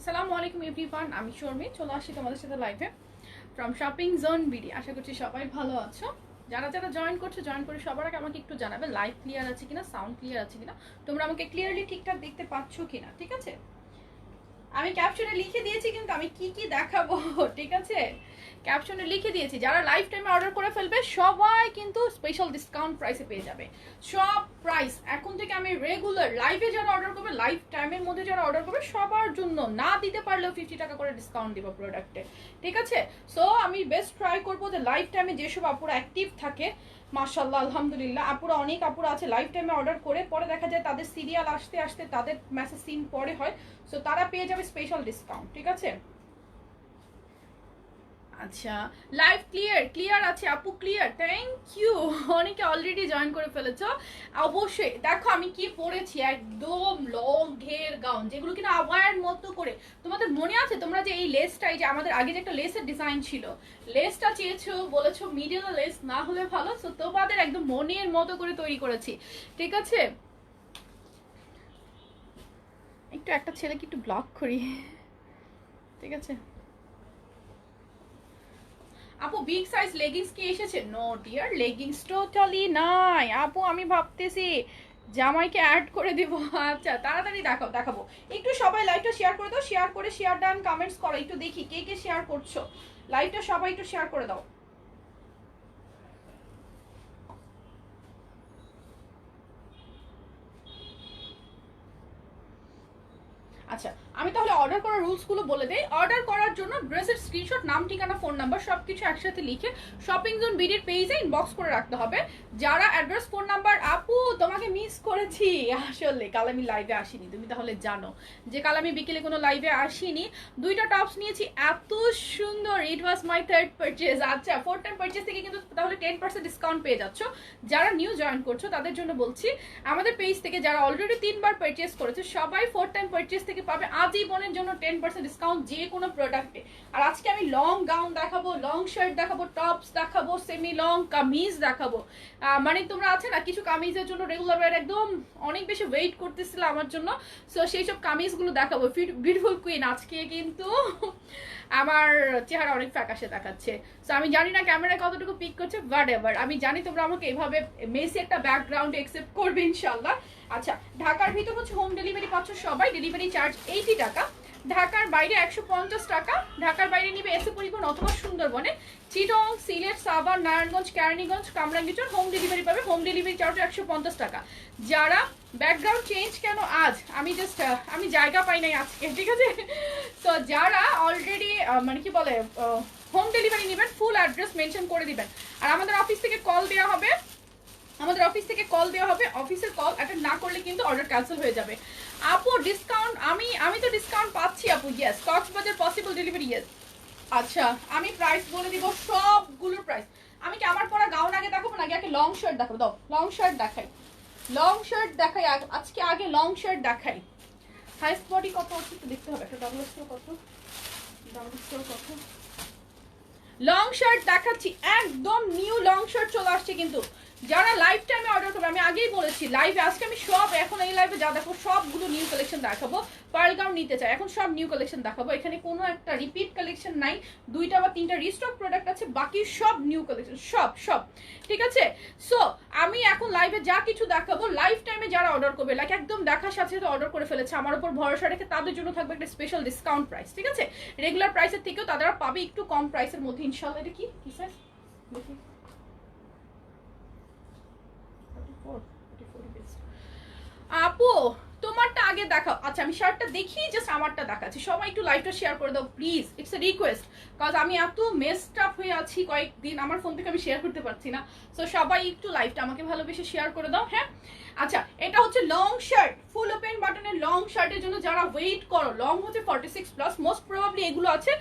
আসসালামু আলাইকুম এভরিওয়ান, আমি শর্মি চলে আসছি তোমাদের সাথে লাইভে ফ্রম শপিং জোন বিডি। আশা করছি সবাই ভালো আছো। যারা যারা জয়েন করছো জয়েন করে সবার আগে আমাকে একটু জানাবে লাইভ ক্লিয়ার আছে কিনা, সাউন্ড ক্লিয়ার আছে কিনা, তোমরা আমাকে ক্লিয়ারলি ঠিকঠাক দেখতে পাচ্ছ কিনা। ঠিক আছে, আমি ক্যাপশনে লিখে দিয়েছি কিন্তু আমি কি কি দেখাবো। ঠিক আছে, ক্যাপশনে লিখে দিয়েছি যারা লাইফ টাইমে অর্ডার করে ফেলবে সবাই কিন্তু স্পেশাল ডিসকাউন্ট প্রাইসে পেয়ে যাবে। সব প্রাইস এখন থেকে আমি রেগুলার লাইভে যারা অর্ডার করবে, লাইফ টাইমের মধ্যে যারা অর্ডার করবে সবার জন্য না দিতে পারলেও 50 টাকা করে ডিসকাউন্ট দিব প্রোডাক্টে। ঠিক আছে, সো আমি বেস্ট ট্রাই করবো যে লাইফ টাইমে যেসব আপুরা অ্যাক্টিভ থাকে, মাশাআল্লাহ আলহামদুলিল্লাহ আপুরা অনেক আপুরা আছে লাইফ টাইমে অর্ডার করে পরে দেখা যায় তাদের সিরিয়াল আসতে আসতে তাদের মেসেজ সিন পরে হয়, সো তারা পেয়ে যাবে স্পেশাল ডিসকাউন্ট। ঠিক আছে, আচ্ছা লাইভ ক্লিয়ার আছে আপু, ক্লিয়ার, থ্যাংক ইউ। অনেকে অলরেডি জয়েন করে ফেলেছো। অবশ্যই দেখো আমি কি পরেছি, একদম লং ঘের গাউন যেগুলো কিনা আওয়ার মতো করে। তোমাদের মনে আছে তোমরা যে এই লেসটা, এই যে আমাদের আগে যে একটা লেসের ডিজাইন ছিল, লেসটা চেয়েছো বলেছো মিডিল লেস না হলে ভালো, সো তোমাদের একদম মনের মতো করে তৈরি করেছি। ঠিক আছে, একটু একটা ছেলেকে একটু ব্লক করি। ঠিক আছে আপু, বিগ সাইজ লেগিংস কি এসেছে? নো ডিয়ার, লেগিংস টোটালি নাই আপু। আমি ভাবতেছি জামাইকে অ্যাড করে দিব। আচ্ছা তাড়াতাড়ি দেখাবো। একটু সবাই লাইভটা শেয়ার করে দাও, শেয়ার করে শেয়ার ডান কমেন্টস করো, একটু দেখি কে কে শেয়ার করছো লাইভটা, সবাই একটু শেয়ার করে দাও। আচ্ছা আমি তাহলে অর্ডার করার রুলসগুলো বলে দেই। অর্ডার করার জন্য ড্রেসের স্ক্রিনশট, নাম, ঠিকানা, ফোন নাম্বার সবকিছু একসাথে লিখে শপিং জোন বিডির পেজে ইনবক্স করে রাখতে হবে। যারা অ্যাড্রেস, ফোন নাম্বার, আপু তোমাকে মিস করেছি আসলে, কাল আমি লাইভে আসিনি, তুমি তাহলে জানো যে কাল আমি বিকেলে কোনো লাইভে আসিনি। দুইটা টপস নিয়েছি এত সুন্দর, ইট ওয়াজ মাই থার্ড পারচেজ। আচ্ছা 4th টাইম পারচেজ থেকে কিন্তু তাহলে 10% ডিসকাউন্ট পেয়ে যাচ্ছ। যারা নিউ জয়েন করছো তাদের জন্য বলছি, আমাদের পেজ থেকে যারা অলরেডি 3বার পারচেজ করেছে সবাই 4th টাইম পারচেজ থেকে পাবে আজীবনের জন্য 10% ডিসকাউন্ট যে কোনো প্রোডাক্টে। আর আজকে আমি লং গাউন দেখাবো, লং শার্ট দেখাবো, টপস দেখাবো, সেমি লং কামিজ দেখাবো। মানে তোমরা আছে না কিছু কামিজের জন্য রেগুলার ওয়্যার একদম অনেক বেশি ওয়েট করতেছিল আমার জন্য, সো সেই সব কামিজগুলো দেখাবো। বিউটিফুল কুইন আজকে কিন্তু আমার চেহারা অনেক ফ্যাকাশে দেখাচ্ছে, সো আমি জানি না ক্যামেরায় কতটুকু পিক করছে, বাট এভার আমি জানি তোমরা আমাকে এভাবে মেসি একটা ব্যাকগ্রাউন্ড একসেপ্ট করবে ইনশাল্লাহ। আচ্ছা ঢাকার ভিতর হচ্ছে হোম ডেলিভারি পাচ্ছ সবাই, ডেলিভারি চার্জ 80 টাকা, ঢাকার বাইরে 150 টাকা। ঢাকার বাইরে নিবে এসে পরিবহন অথবা সুন্দরবনে, চিটং, সিলেট, সাভার, নারায়ণগঞ্জ, কেরানীগঞ্জ, কামরাঙ্গীরচর হোম ডেলিভারি পাবে, হোম ডেলিভারি চার্জ 150 টাকা। যারা ব্যাকগ্রাউন্ড চেঞ্জ কেন আজ আমি জায়গা পাই নাই আজকে, ঠিক আছে, তো যারা অলরেডি মানে কি বলে হোম ডেলিভারি নেবেন ফুল অ্যাড্রেস মেনশন করে দিবেন। আর আমাদের অফিস থেকে কল দেওয়া হবে, অফিসের কল অ্যাটেন্ড না করলে কিন্তু অর্ডার ক্যান্সেল হয়ে যাবে। আপু ডিসকাউন্ট, আমি তো ডিসকাউন্ট পাচ্ছি আপু, yes, Cox's Bazar possible delivery, yes. আচ্ছা আমি প্রাইস বলে দিব সবগুলোর প্রাইস। আমি কি আমার পরা গাউন আগে দেখাবো নাকি আগে লং শার্ট দেখাবো? দাও লং শার্ট দেখাই আজকে, আগে লং শার্ট দেখাই। হাইস্ট বডি কত হচ্ছে একটু দেখতে হবে, একটা ডাবল স্টোর কত, লং শার্ট দেখাচ্ছি, একদম নিউ লং শার্ট চলে আসছে কিন্তু। যারা লাইফ টাইমে অর্ডার করবে, আমি আগেই বলেছি লাইভে আজকে আমি সব, এখন এই লাইভে যা দেখো সবগুলো নিউ কালেকশন দেখাবো। পার্ল গাউন নিতে চাই এখন সব নিউ কালেকশন দেখাবো, এখানে কোনো একটা রিপিট কালেকশন নাই, 2টা বা 3টা রিস্টক প্রোডাক্ট আছে, বাকি সব নিউ কালেকশন, সব ঠিক আছে। সো আমি এখন লাইভে যা কিছু দেখাবো লাইফ টাইমে যারা অর্ডার করবে, লাইক একদম দেখার সাথে সাথে অর্ডার করে ফেলেছে আমার উপর ভরসা রেখে, তাদের জন্য থাকবে একটা স্পেশাল ডিসকাউন্ট প্রাইস। ঠিক আছে, রেগুলার প্রাইসের থেকেও তারা পাবে একটু কম প্রাইসের মধ্যে ইনশাআল্লাহ। এটা কি সাইজ দেখি, আপু তোমারটা আগে দেখাও। আচ্ছা আমি শার্টটা দেখি, জাস্ট আমারটা দেখাচ্ছি, সবাই একটু লাইভটা শেয়ার করে দাও please, it's a request, cause আমি এত মেসড আপ হয়ে আছি কয়েকদিন, আমার ফোন থেকে আমি শেয়ার করতে পারছি না, সো সবাই একটু লাইভটা আমাকে ভালোবেসে শেয়ার করে দাও। হ্যাঁ আচ্ছা এটা হচ্ছে লং শার্ট, ফুল ওপেন বাটনের লং শার্টের জন্য যারা ওয়েট করো, লং হচ্ছে 46+, মোস্ট প্রবাবলি এগুলো আছে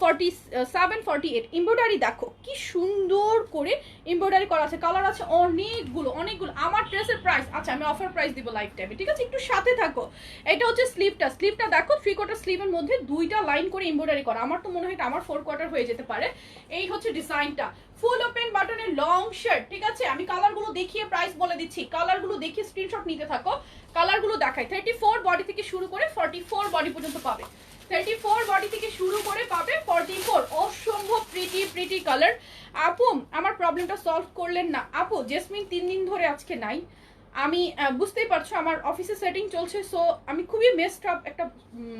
47, 48। এমব্রয়ডারি দেখো কি সুন্দর করে এমব্রয়ডারি করা আছে, কালার আছে অনেকগুলো। আমার ড্রেসের প্রাইস, আচ্ছা আমি অফার প্রাইস দিব লাইফ টাইমে, ঠিক আছে, একটু সাথে থাকো। এটা হচ্ছে স্লিভটা দেখো 3/4 স্লিভের মধ্যে 2টা লাইন করে এমব্রয়ডারি করা, আমার তো মনে হয় এটা আমার 4/4 হয়ে যেতে পারে। এই হচ্ছে ডিজাইনটা, ফুল ওপেন বাটনের লং শার্ট, ঠিক আছে। আমি কালারগুলো দেখিয়ে প্রাইস বলে দিচ্ছি, কালারগুলো দেখিয়ে স্ক্রিনশট নিতে থাকো, কালারগুলো দেখাই। 34 বডি থেকে শুরু করে 44 বডি পর্যন্ত পাবে, 34 বডি থেকে শুরু করে পাবে 44, অসম্ভব প্রিটি কালার। আপু আমার প্রবলেমটা সলভ করলেন না। আপু জেসমিন 3 দিন ধরে আজকে নাই, আমি বুঝতেই পারছো আমার অফিসে সেটিং চলছে, সো আমি খুবই মেসড আপ একটা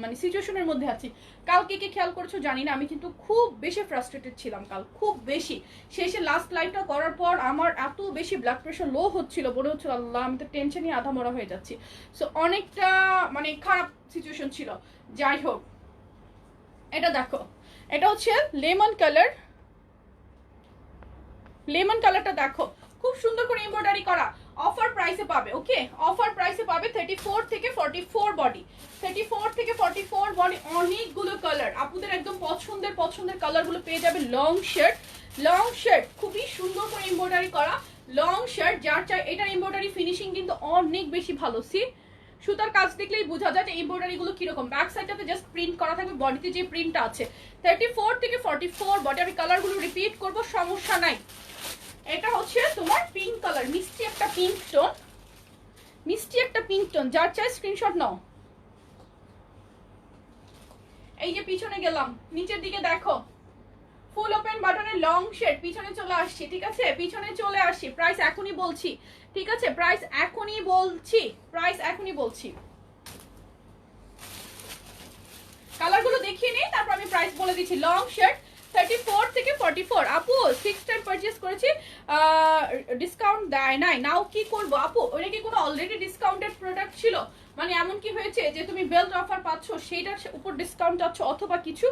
মানে সিচুয়েশনের মধ্যে আছি। কালকে কে খেয়াল করছো জানি না, আমি কিন্তু খুব বেশি ফ্রাস্ট্রেটেড ছিলাম কাল, খুব বেশি। শেষে লাস্ট লাইভটা করার পর আমার এত বেশি ব্লাড প্রেশার লো হচ্ছিল, মনে হচ্ছিল আল্লাহ আমি তো টেনশনই আধা মরা হয়ে যাচ্ছি। সো অনেকটা মানে খারাপ সিচুয়েশন ছিল। যাই হোক, এটা দেখো, এটা হচ্ছে লেমন কালার। লেমন কালারটা দেখো, খুব সুন্দর করে এমব্রয়ডারি করা, অফার প্রাইসে পাবে। ওকে, অফার প্রাইসে পাবে 34 থেকে 44 বডি, 34 থেকে 44 বডি, অনেকগুলো কালার। আপুদের একদম পছন্দের কালারগুলো পেয়ে যাবে। লং শার্ট খুবই সুন্দর করে এমব্রয়ডারি করা লং শার্ট, যার চাই এটার এমব্রয়ডারি ফিনিশিং কিন্তু অনেক বেশি ভালো। সি সুতার কাজ দেখলেই বোঝা যায় যে এমব্রয়ডারি গুলো কিরকম। ব্যাক সাইডটাতে জাস্ট প্রিন্ট করা থাকবে, বডিতে যে প্রিন্টটা আছে। 34 থেকে 44 বডি, আমি কালারগুলো রিপিট করব, সমস্যা নাই। এটা হচ্ছে তোমার পিঙ্ক কালার, মিষ্টি একটা পিঙ্ক টোন, যার চাই স্ক্রিনশট নাও। এই যে পিছনে গেলাম, নিচের দিকে দেখো, ফুল ওপেন বাটনের লং শেড, পিছনে চলে আসছি, ঠিক আছে, পিছনে চলে আসছি। প্রাইস এখনই বলছি, ঠিক আছে, প্রাইস এখনই বলছি। কালারগুলো দেখিয়ে নেই, তারপর আমি প্রাইস বলে দিচ্ছি। লং শেড 34 থেকে 44। আপু 6 টাইম পারচেজ করেছি, ডিসকাউন্ট দেয় নাই, নাও কি করব? আপু ওটা কি কোনো অলরেডি ডিসকাউন্টেড প্রোডাক্ট ছিল? মানে এমন কি হয়েছে যে তুমি বেল্ট অফার পাচ্ছ সেইটার উপর ডিসকাউন্ট চাচ্ছ, অথবা কিছু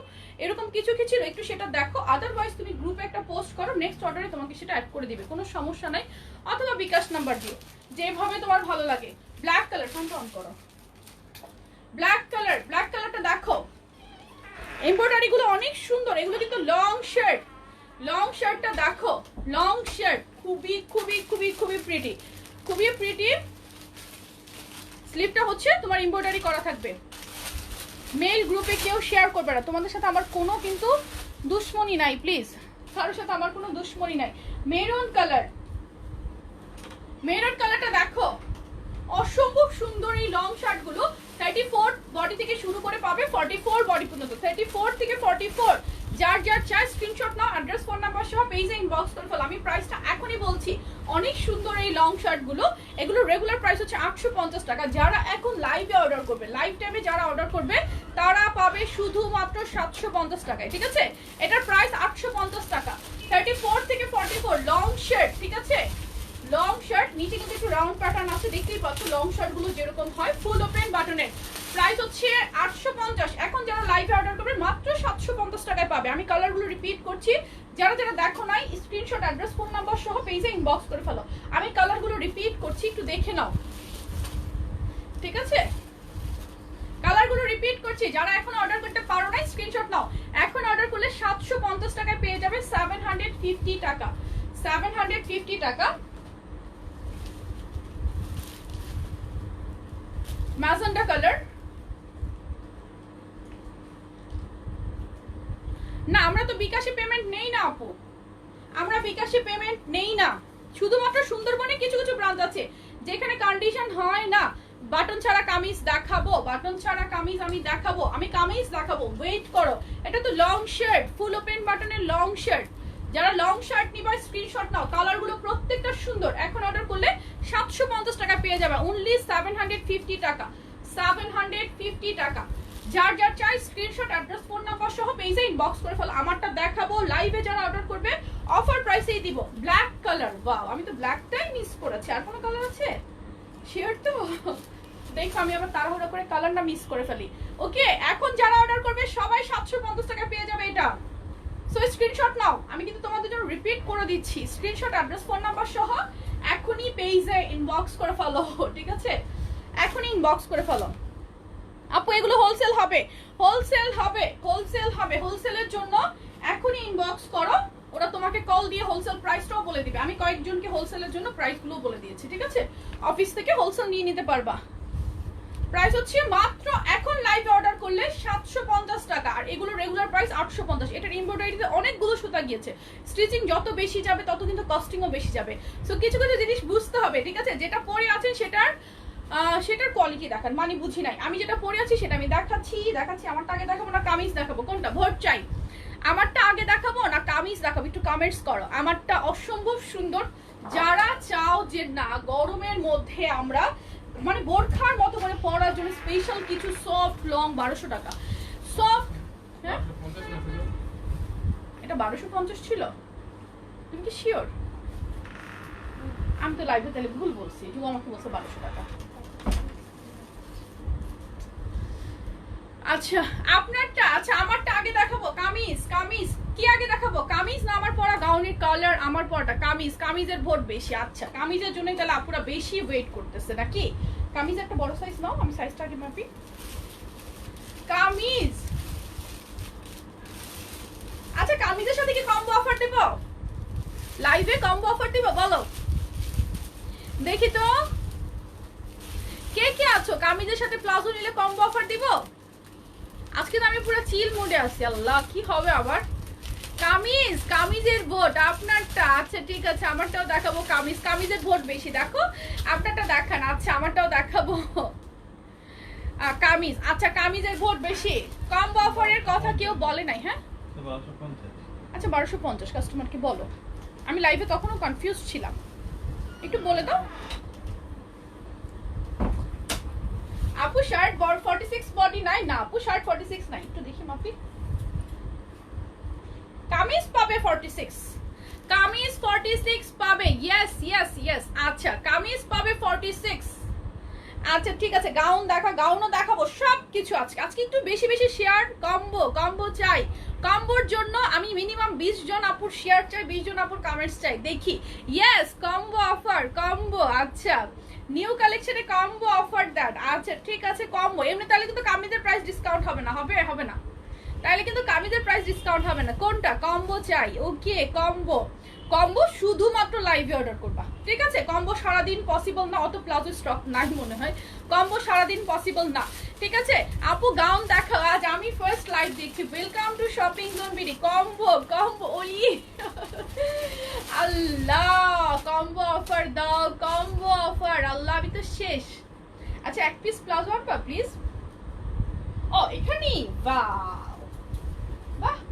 এরকম কিছু কি ছিল? একটু সেটা দেখো, আদারওয়াইজ তুমি গ্রুপে একটা পোস্ট করো, নেক্সট অর্ডারে তোমাকে সেটা অ্যাড করে দিবে, কোনো সমস্যা নাই। অথবা বিকাশ নাম্বার দিও, যেভাবে তোমার ভালো লাগে। ব্ল্যাক কালার, ফোনটা অন করো। ব্ল্যাক কালারটা দেখো, এমব্রয়ডারি গুলো অনেক সুন্দর, এগুলো কিন্তু লং শার্টটা দেখো, লং শার্ট খুবই প্রিটি। স্লিপটা হচ্ছে তোমার এমব্রয়ডারি করা থাকবে। মেল গ্রুপে কেউ শেয়ার করবে না, তোমাদের সাথে আমার কোনো কিন্তু দুশ্মনী নাই, প্লিজ, কারোর সাথে আমার কোনো দুশ্মনী নাই। মেরুন কালারটা দেখো, অসম্ভব সুন্দর এই লং শার্ট গুলো। 34 বডি থেকে শুরু করে পাবে 44 বডি পর্যন্ত, 34 থেকে 44। যার চাই স্ক্রিনশট নাও, অ্যাড্রেস ফোন নাম্বার সহ পেজে ইনবক্স করে ফেলো। আমি প্রাইসটা এখনই বলছি, অনেক সুন্দর এই লং শার্ট গুলো। এগুলো রেগুলার প্রাইস হচ্ছে 850 টাকা। যারা এখন লাইভে অর্ডার করবে, লাইভ টাইমে যারা অর্ডার করবে তারা পাবে শুধুমাত্র 750 টাকায়, ঠিক আছে, এটার প্রাইস 850 টাকা। 34 থেকে 44 লং শার্ট, ঠিক আছে, লং শার্ট, নিচে কিন্তু একটু রাউন্ড প্যাটার্ন আছে, দেখতেই পাচ্ছ লং শার্ট গুলো যেরকম হয়, ফুল ওপেন বাটনের। প্রাইস হচ্ছে 850। এখন যারা লাইভে অর্ডার করবে মাত্র 750 টাকায় পাবে। আমি কালারগুলো রিপিট করছি, যারা দেখো নাই স্ক্রিনশট, অ্যাড্রেস, ফোন নাম্বার সহ পেজে ইনবক্স করে ফেলো। আমি কালারগুলো রিপিট করছি, একটু দেখে নাও, ঠিক আছে, কালারগুলো রিপিট করছি। যারা এখন অর্ডার করতে পারো না স্ক্রিনশট নাও। এখন অর্ডার করলে 750 টাকায় পেয়ে যাবে 750 টাকা, 750 টাকা। ম্যাজেন্ডা কালার, না আমরা তো বিকাশে পেমেন্ট নেই না আপু, আমরা বিকাশে পেমেন্ট নেই না। শুধুমাত্র সুন্দরবনে কিছু ব্রাঞ্চ আছে যেখানে কন্ডিশন হয় না। বাটন ছাড়া কামিজ দেখাবো, আমি কামিজ দেখাবো, ওয়েট করো। এটা তো লং শার্ট, ফুল ওপেন বাটনের লং শার্ট। যারা লং শার্ট নিবা স্ক্রিনশট নাও, কালারগুলো প্রত্যেকটা সুন্দর। এখন অর্ডার করলে 750 টাকা পেয়ে যাবে, অনলি 750 টাকা, 750 টাকা। যার চাই স্ক্রিনশট, অ্যাড্রেস, ফোন নাম্বার সহ পেজে ইনবক্স করে ফেলো। আমারটা দেখাবো, লাইভে যারা অর্ডার করবে অফার প্রাইসেই দিব। ব্ল্যাক কালার, ওয়াও, আমি তো ব্ল্যাকটাই মিস করেছি। আর কোনো কালার আছে? শিওর তো? দেখো আমি আবার তাড়াহুড়ো করে কালারটা মিস করে ফেলি। ওকে, এখন যারা অর্ডার করবে সবাই 750 টাকা পেয়ে যাবে এটা। সো স্ক্রিনশট নাও, আমি কিন্তু তোমাদের জন্য রিপিট করে দিচ্ছি, স্ক্রিনশট, অ্যাড্রেস, ফোন নাম্বার সহ এখনই পেজে ইনবক্স করে ফেলো, ঠিক আছে, এখনই ইনবক্স করে ফেলো। আপু এগুলো হোলসেল হবে, হোলসেলের জন্য এখনই ইনবক্স করো, ওরা তোমাকে কল দিয়ে হোলসেল প্রাইসটাও বলে দিবে। আমি কয়েকজনকে হোলসেলের জন্য প্রাইসগুলো বলে দিয়েছি, ঠিক আছে, অফিস থেকে হোলসেল নিয়ে নিতে পারবা। প্রাইস হচ্ছে মাত্র এখন লাইভে অর্ডার করলে 750 টাকা, আর এগুলো রেগুলার প্রাইস 850। এটার এমব্রয়ডারিতে অনেকগুলো সুতা গিয়েছে, স্টিচিং যত বেশি যাবে তত কিন্তু কস্টিংও বেশি যাবে। সো কিছু জিনিস বুঝতে হবে, ঠিক আছে, যেটা পরে আছেন সেটার সেটার কোয়ালিটি দেখান, মানে বুঝি নাই। আমি যেটা পরে আছি সেটা আমি দেখাচ্ছি। আমারটা আগে দেখাবো না কামিজ দেখাবো, কোনটা ভোট চাই? আমারটা আগে দেখাবো না কামিজ দেখাবো? একটু কমেন্টস করো। আমারটা অসম্ভব সুন্দর। যারা চাও যে না গরমের মধ্যে আমরা মানে বোরখার মতো করে পরার জন্য স্পেশাল কিছু সফট লং, 1200 টাকা সফট। হ্যাঁ এটা 1250 ছিল, তুমি কি শিওর? আমি তো লাইভে তাহলে ভুল বলছি, তুমি আমাকে বলছো 1200 টাকা। আচ্ছা আপনারটা, আচ্ছা আমারটা আগে দেখাবো। কামিজ কি আগে দেখাবো? কামিজ না আমার পরা গাউনের কালার? আমার পরাটা কামিজের ভোট বেশি। আচ্ছা কামিজের জন্য তাহলে আপুরা বেশি ওয়েট করতেছে নাকি? কামিজ একটা বড় সাইজ নাও, আমি সাইজটা আগে মাপি। কামিজ, আচ্ছা কামিজের সাথে কি কম্বো অফার দেব? লাইভে কম্বো অফার দেব বলো দেখি তো, কে কে আছো? কামিজের সাথে প্লাজো নিলে কম্বো অফার দিব। আজকে তো আমি পুরো চিল মোডে আছি। আল্লাহ কি হবে আবার? কামিজের ভোট আপনারটা। আচ্ছা ঠিক আছে আমারটাও দেখাবো। কামিজের ভোট বেশি, দেখো আপনারটা দেখান। আচ্ছা আমারটাও দেখাবো কামিজ। আচ্ছা কামিজের ভোট বেশি। কম্বো অফারের কথা কেউ বলে নাই। হ্যাঁ আচ্ছা 1250 কাস্টমারকে বলো। আমি লাইভে তখনও কনফিউজ ছিলাম, একটু বলে দাও। আপু শার্ট 46 বডি নাই না আপু, শার্ট 46 নাই, একটু দেখি মাপি। কামিজ পাবে 46, কামিজ 46 পাবে। ইয়েস আচ্ছা কামিজ পাবে 46। আচ্ছা ঠিক আছে গাউন গাউনও দেখাবো, সব কিছু আজকে একটু বেশি বেশি শেয়ার। কম্বো চাই। কম্বোর জন্য আমি মিনিমাম 20 জন আপুর শেয়ার চাই, 20 জন আপুর কমেন্টস চাই। দেখি ইয়েস কম্বো অফার, কম্বো। আচ্ছা নিউ কালেকশনে কম্বো অফার দ্যাট। আচ্ছা ঠিক আছে কম্বো। এমনি তাহলে কিন্তু কামিজের প্রাইস ডিসকাউন্ট হবে না, হবে না তাহলে কিন্তু কামিজের প্রাইস ডিসকাউন্ট হবে না। কোনটা? কম্বো চাই। ওকে কম্বো শুধুমাত্র লাইভে অর্ডার করবা, ঠিক আছে? কম্বো সারাদিন পসিবল না, অত প্লাজো স্টক নাই মনে হয়। কম্বো সারাদিন পসিবল না, ঠিক আছে? আপু গাউন দেখাও, আজ আমি ফার্স্ট লাইভ দেখছি। Welcome to shopping zone BD. Combo ওলি আল্লাহ কম্বো অফার দাও, কম্বো অফার। আল্লাহ আমি তো শেষ। আচ্ছা এক পিস প্লাজো আনবা প্লিজ। ও এখানেই, বাহ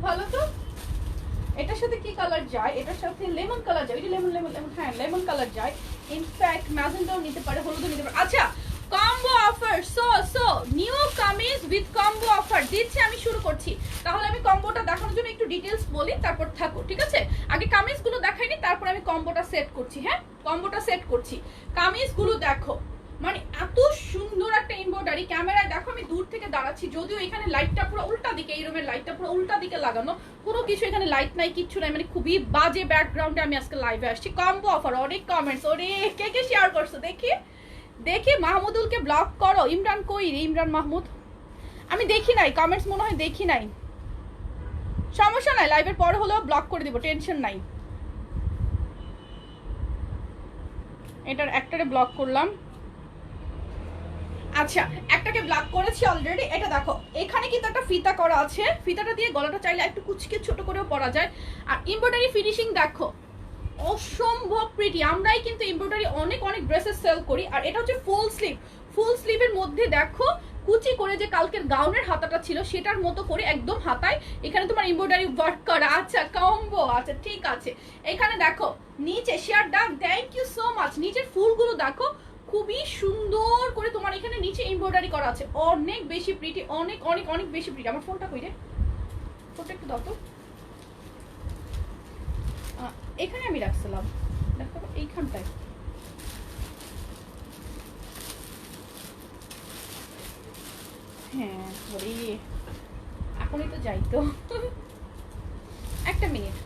ভালো তো। এটার সাথে কি কালার যায়? এটার সাথে লেমন কালার যায়। লেমন হ্যাঁ লেমন কালার যায়। ইনফ্যাক্ট ম্যাজেন্টাও নিতে পারে, হলুদও নিতে পারে। আচ্ছা combo offer, so new kameez with combo offer দিচ্ছি। আমি শুরু করছি, তাহলে আমি কম্বোটা দেখানোর জন্য একটু ডিটেলস বলি, তারপর থাকো, ঠিক আছে? আগে কামিজগুলো দেখাইনি, তারপর আমি কম্বোটা সেট করছি। হ্যাঁ কম্বোটা সেট করছি। কামিজগুলো দেখো, মানে এত সুন্দর একটা এমব্রয়ডারি। ক্যামেরায় দেখো আমি দূর থেকে দাঁড়াচ্ছি, যদিও এখানে লাইটটা পুরো উল্টা দিকে, এই রুমের লাইটটা পুরো উল্টা দিকে লাগানো, কোনো কিছু এখানে লাইট নাই, কিচ্ছু নাই, মানে খুবই বাজে ব্যাকগ্রাউন্ডে আমি আজকে লাইভে আসছি। কম্বো অফার, অনেক কমেন্টস, ওরে কে শেয়ার করছো দেখি মাহমুদুলকে ব্লক করো। ইমরান কই রে? ইমরান মাহমুদ আমি দেখি নাই, কমেন্টস মনে হয় দেখি নাই। সমস্যা নাই, লাইভের পরে হলেও ব্লক করে দিব, টেনশন নাই। এটার একটারে ব্লক করলাম। আচ্ছা একটাকে ব্লক করেছি অলরেডি। এটা দেখো এখানে কিন্তু একটা ফিতা করা আছে, ফিতাটা দিয়ে গলাটা চাইলে একটু কুচকে ছোট করেও পরা যায়। আর এমব্রয়ডারি ফিনিশিং দেখো অসম্ভব প্রিটি। আমরাই কিন্তু এমব্রয়ডারি অনেক ড্রেসেস সেল করি। আর এটা হচ্ছে ফুল স্লিভের মধ্যে দেখো কুচি করে যে কালকের গাউনের হাতাটা ছিল সেটার মতো করে একদম হাতায় এখানে তোমার এমব্রয়ডারি ওয়ার্ক করা। আচ্ছা কম্বো, আচ্ছা ঠিক আছে। এখানে দেখো নিচে share done, thank you so much. নিচের ফুলগুলো দেখো খুবই সুন্দর করে তোমার এখানে নিচে এমব্রয়ডারি করা আছে, অনেক বেশি প্রিটি, অনেক বেশি প্রিটি। আমার ফোনটা কই রে? ফোনটা একটু দাও তো। এখানে আমি রাখছিলাম, দেখো এইখানটায়। হ্যাঁ ওরে এখনই তো যাই তো একটা মিনিট।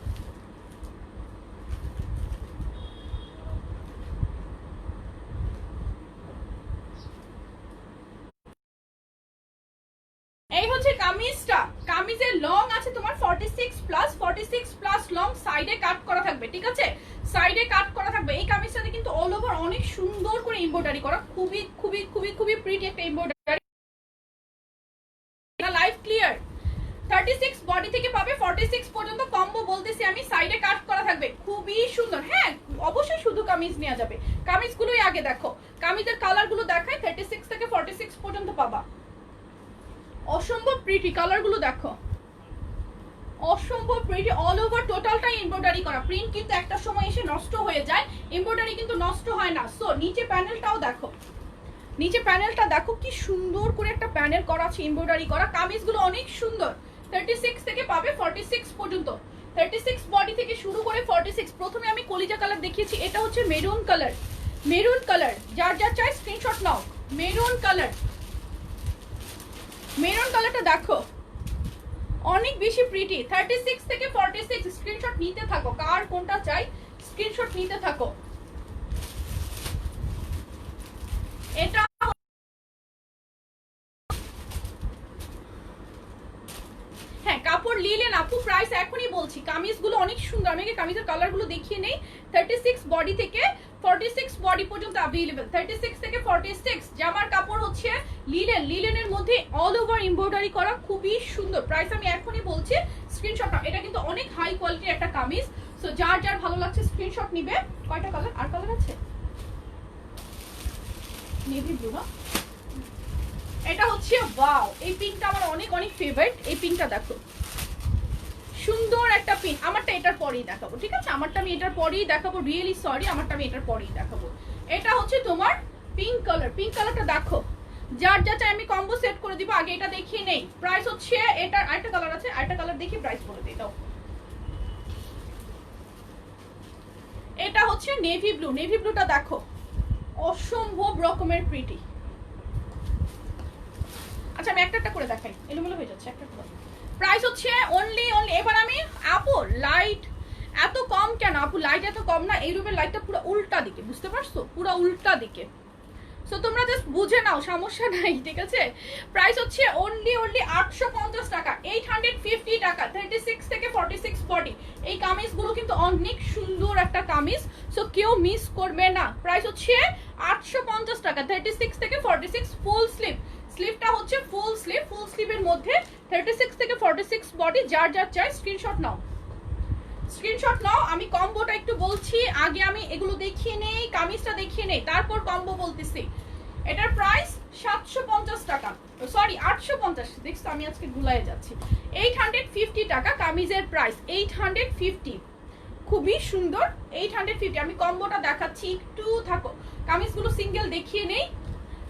এই হচ্ছে কামিজটা। কামিজের লং আছে তোমার 46 প্লাস লং, সাইডে কাট করা থাকবে, ঠিক আছে? সাইডে কাট করা থাকবে। এই কামিজটাতে কিন্তু অল ওভার অনেক সুন্দর করে এমব্রয়ডারি করা, খুবই প্রিটি একটা এমব্রয়ডারি। Live clear. 36 বডি থেকে পাবে 46 পর্যন্ত কম্বো বলতেছি আমি, সাইডে কাট করা থাকবে, খুবই সুন্দর। হ্যাঁ অবশ্যই শুধু কামিজ নেওয়া যাবে, কামিজগুলোই আগে দেখো, কামিজের কালারগুলো দেখায়। 36 থেকে 46 পর্যন্ত পাবা, অসম্ভব প্রিটি কালারগুলো দেখো, অসম্ভব প্রিটি, অল ওভার টোটালটাই এমব্রয়ডারি করা। প্রিন্ট কিন্তু একটা সময় এসে নষ্ট হয়ে যায়, এমব্রয়ডারি কিন্তু নষ্ট হয় না। সো নিচে প্যানেলটাও দেখো, নিচে প্যানেলটা দেখো কি সুন্দর করে একটা প্যানেল করা আছে, এমব্রয়ডারি করা। কামিজগুলো অনেক সুন্দর। 36 থেকে পাবে 46 পর্যন্ত, 36 বডি থেকে শুরু করে 46। প্রথমে আমি কলিজা কালার দেখিয়েছি, এটা হচ্ছে মেরুন কালার, মেরুন কালার, যার যার চাই স্ক্রিনশট নাও। মেরুন কালার, মেরুন কালারটা দেখো অনেক বেশি প্রিটি। 36 থেকে 46 স্ক্রিনশট নিতে থাকো, কার কোনটা চাই স্ক্রিনশট নিতে থাকো। এটা হ্যাঁ কাপড় লিলেন আপু, প্রাইস এখনই বলছি। কামিজগুলো অনেক সুন্দর, আমি কামিজের কালারগুলো দেখিয়ে নেই। 36 বডি থেকে 46 বডি পর্যন্ত अवेलेबल। 36 থেকে 46 জামার কাপড় হচ্ছে লিলেন, লিলেনের মধ্যে অল ওভার এমব্রয়ডারি করা, খুবই সুন্দর। প্রাইস আমি এখনই বলছি, স্ক্রিনশট নাও। এটা কিন্তু অনেক হাই কোয়ালিটির একটা কামিজ। সো যার যার ভালো লাগছে স্ক্রিনশট নিবে। কয়টা কালার আর কালার আছে? নেভি ব্লু না, এটা হচ্ছে ওয়াও, এই পিঙ্কটা আমার অনেক অনেক ফেভারিট। এই পিঙ্কটা দেখো সুন্দর একটা পিঙ্ক। আমারটা এটার পরেই দেখাবো, ঠিক আছে? আমারটা আমি এটার পরেই দেখাবো, রিয়েলি সরি, আমারটা আমি এটার পরেই দেখাবো। এটা হচ্ছে তোমার পিঙ্ক কালার, পিঙ্ক কালারটা দেখো, যার যা চাই আমি কম্বো সেট করে দিব। আগে এটা দেখিয়ে নেই, প্রাইস হচ্ছে এটার আরেকটা কালার আছে, আরেকটা কালার দেখি প্রাইস বলে দিই দাও। এটা হচ্ছে নেভি ব্লু, নেভি ব্লুটা দেখো অসম্ভব রকমের প্রিটি। আচ্ছা আমি একটা করে দেখাই, এলোমেলো হয়ে যাচ্ছে, একটা করে। প্রাইস হচ্ছে অনলি এবার আমি আপু লাইট এত কম কেন? আপু লাইট এত কম না, এই রুমের লাইটটা পুরো উল্টা দিকে, বুঝতে পারছো? পুরো উল্টা দিকে। সো তোমরা জাস্ট বুঝে নাও, সমস্যা নাই, ঠিক আছে? প্রাইস হচ্ছে অনলি 850 টাকা, 850 টাকা। 36 থেকে 46 বডি, এই কামিজগুলো কিন্তু অনেক সুন্দর একটা কামিজ, সো কেউ মিস করবে না। প্রাইস হচ্ছে 850 টাকা, 36 থেকে 46 ফুল স্লিভ। স্লিভটা হচ্ছে ফুল স্লিভ, ফুল স্লিভের মধ্যে 36 থেকে 46 বডি, যার যার চাই স্ক্রিনশট নাও, স্ক্রিনশট নাও। আমি কম্বোটা একটু বলছি, আগে আমি এগুলো দেখিয়ে নেই, কামিজটা দেখিয়ে নেই, তারপর কম্বো বলতেছি। এটার প্রাইস 750 টাকা, সরি 850, দেখছো আমি আজকে গুলায় যাচ্ছি। 850 টাকা কামিজের প্রাইস, 850, খুবই সুন্দর। 850, আমি কম্বোটা দেখাচ্ছি, একটু থাকো, কামিজগুলো সিঙ্গেল দেখিয়ে নেই।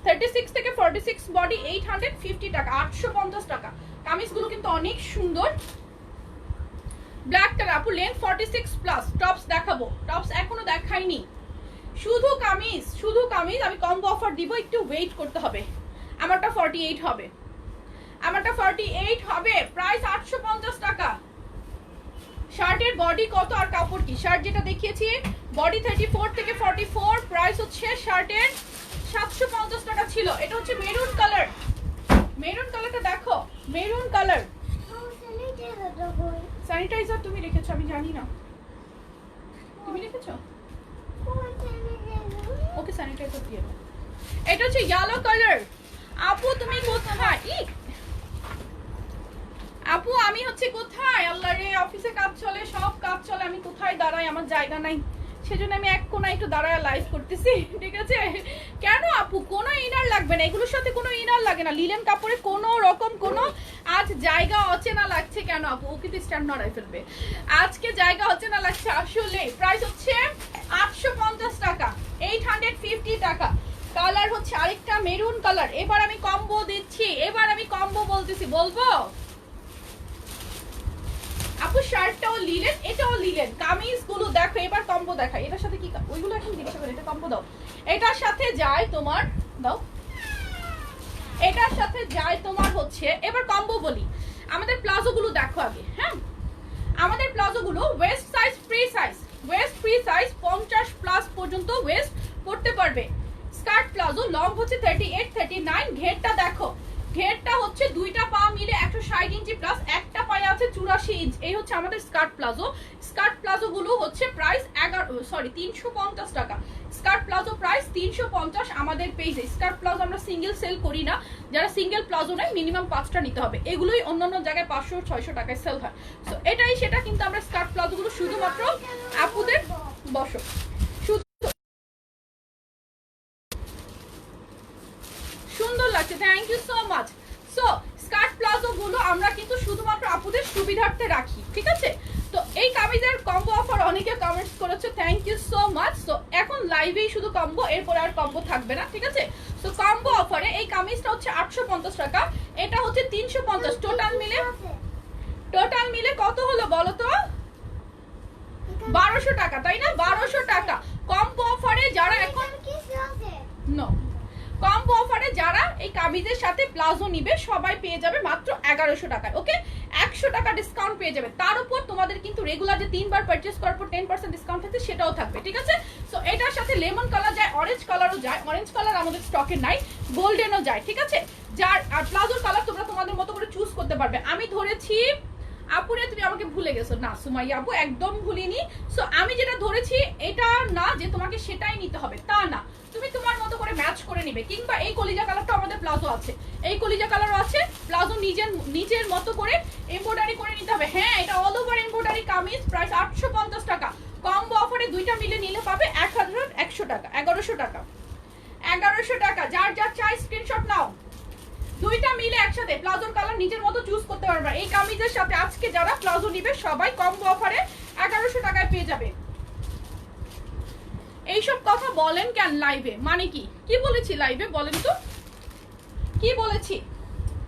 36 থেকে 46 বডি, 850 টাকা, 850 টাকা। কামিজগুলো কিন্তু অনেক সুন্দর। ব্ল্যাক কালার আপু, লেন্থ 46 প্লাস। টপস দেখাবো, টপস এখনো দেখাইনি, শুধু কামিজ, শুধু কামিজ। আমি কম্বো অফার দিব, একটু ওয়েট করতে হবে। আমারটা 48 হবে, আমারটা 48 হবে। প্রাইস 850 টাকা। শার্টের বডি কত আর কাপড় কি? শার্ট যেটা দেখিয়েছি বডি 34 থেকে 44, প্রাইস হচ্ছে শার্টের 750 টাকা ছিল। এটা হচ্ছে মেরুন কালার, মেরুন কালারটা দেখো, মেরুন কালার। স্যানিটাইজার তুমি রেখেছো আমি জানি না, তুমি রেখেছো? ওকে স্যানিটাইজার দিয়ে দাও। এটা হচ্ছে ইয়েলো কালার। আপু তুমি কোথায়? আপু আমি হচ্ছে কোথায়? আল্লাহ রে, অফিসে কাজ চলে, সব কাজ চলে, আমি কোথায় দাঁড়াই? আমার জায়গা নাই, সেজন্য আমি এক কোনায় একটু দাঁড়ায় লাইভ করতেছি, ঠিক আছে? কেন আপু কোনো ইনার লাগবে না, এগুলোর সাথে কোনো ইনার লাগে না। লিলেন কাপড়ে কোনো রকম কোনো আজ জায়গা অচেনা লাগছে কেন আপু? ও কিন্তু স্ট্যান্ড নড়াই ফেলবে। আজকে জায়গা অচেনা লাগছে আসলে। প্রাইস হচ্ছে 850 টাকা, 850 টাকা। কালার হচ্ছে আরেকটা মেরুন কালার। এবার আমি কম্বো দিচ্ছি, এবার আমি কম্বো বলতেছি, বলবো আপু শার্টটাও লিলেন, এটাও লিলেন। কামিজগুলো দেখো, এবার কম্বো দেখাই। এটার সাথে কি, ওইগুলো এখন জিজ্ঞাসা করে, এটা কম্বো দাও। এটার সাথে যায় তোমার, দাও, এটার সাথে যায় তোমার হচ্ছে, এবার কম্বো বলি। আমাদের প্লাজো গুলো দেখো আগে, হ্যাঁ আমাদের প্লাজো গুলো West size free size, West free size 50 plus পর্যন্ত ওয়েস্ট পড়তে পারবে। স্কার্ট প্লাজো লং হচ্ছে 38 39, ঘেরটা দেখো, ঘেরটা হচ্ছে দুইটা পা মিলে 160 ইঞ্চি প্লাস, একটা পায়ে আছে 84 ইঞ্চ। এই হচ্ছে আমাদের স্কার্ট প্লাজো। স্কার্ট প্লাজো গুলো হচ্ছে প্রাইস 350 টাকা। স্কার্ট প্লাজো প্লাজো প্রাইস 350 আমাদের পেজে। স্কার্ট প্লাজো আমরা সিঙ্গেল সেল করি না, যারা সিঙ্গেল প্লাজো নেয় মিনিমাম 5টা নিতে হবে, এগুলোই অন্যান্য জায়গায় 500-600 টাকায় সেল হয়। সো এটাই সেটা, কিন্তু আমরা স্কার্ট প্লাজোগুলো শুধুমাত্র আপুদের বসো সুন্দর লাগছে, thank you so much. So skirt palazzo গুলো আমরা কিন্তু শুধুমাত্র আপুদের সুবিধার্থে রাখি, ঠিক আছে? তো এই কামিজের কম্বো অফার অনেকে কমেন্টস করেছে, থ্যাংক ইউ সো মাচ। তো এখন লাইভেই শুধু কম্বো, এরপরে আর কম্বো থাকবে না, ঠিক আছে? তো কম্বো অফারে এই কামিজটা হচ্ছে 850 টাকা, এটা হচ্ছে 350। টোটাল মিলে কত হলো বলো তো? 1200 টাকা, তাই না? 1200 টাকা কম্বো অফারে। যারা এখন নো কম্বো অফারে যারা এই কামিজের সাথে প্লাজো নিবে সবাই পেয়ে যাবে মাত্র 1100 টাকায়। ওকে, 100 টাকা ডিসকাউন্ট পেয়ে যাবে। তার উপর তোমাদের কিন্তু রেগুলার যে 3 বার পারচেজ করার পর 10% ডিসকাউন্ট থাকে সেটাও থাকবে, ঠিক আছে? সো এটার সাথে লেমন কালার যায়, অরেঞ্জ কালারও যায়। অরেঞ্জ কালার আমাদের স্টকে নাই, গোল্ডেনও যায়, ঠিক আছে? যার আর প্লাজোর কালার তোমরা তোমাদের মতো করে চুজ করতে পারবে। আমি ধরেছি আপুরে, তুমি আমাকে ভুলে গেছো না সুমাইয়া আপু, একদম ভুলিনি। সো আমি যেটা ধরেছি এটা না যে তোমাকে সেটাই নিতে হবে, তা না, তুমি তোমার মতো করে ম্যাচ করে নিবে। কিংবা এই কলিজা কালারটা আমাদের প্লাজো আছে, এই কলিজা কালারও আছে, প্লাজো নিজের মতো করে এমব্রয়ডারি করে নিতে হবে। হ্যাঁ, এটা all over embroidery kameez, price 850 টাকা। কম্বো অফারে দুইটা মিলে নিলে পাবে 1100 টাকা, 1100 টাকা, 1100 টাকা। যার যার চাই স্ক্রিনশট নাও, দুইটা মিলে একসাথে প্লাজোর কালার নিজের মতো চুজ করতে পারবে। এই কামিজের সাথে আজকে যারা প্লাজো নিবে সবাই কম্বো অফারে 1100 টাকায় পেয়ে যাবে। এইসব কথা বলেন কেন লাইভে? মানে কি কি বলেছি লাইভে বলেন তো, কি বলেছি?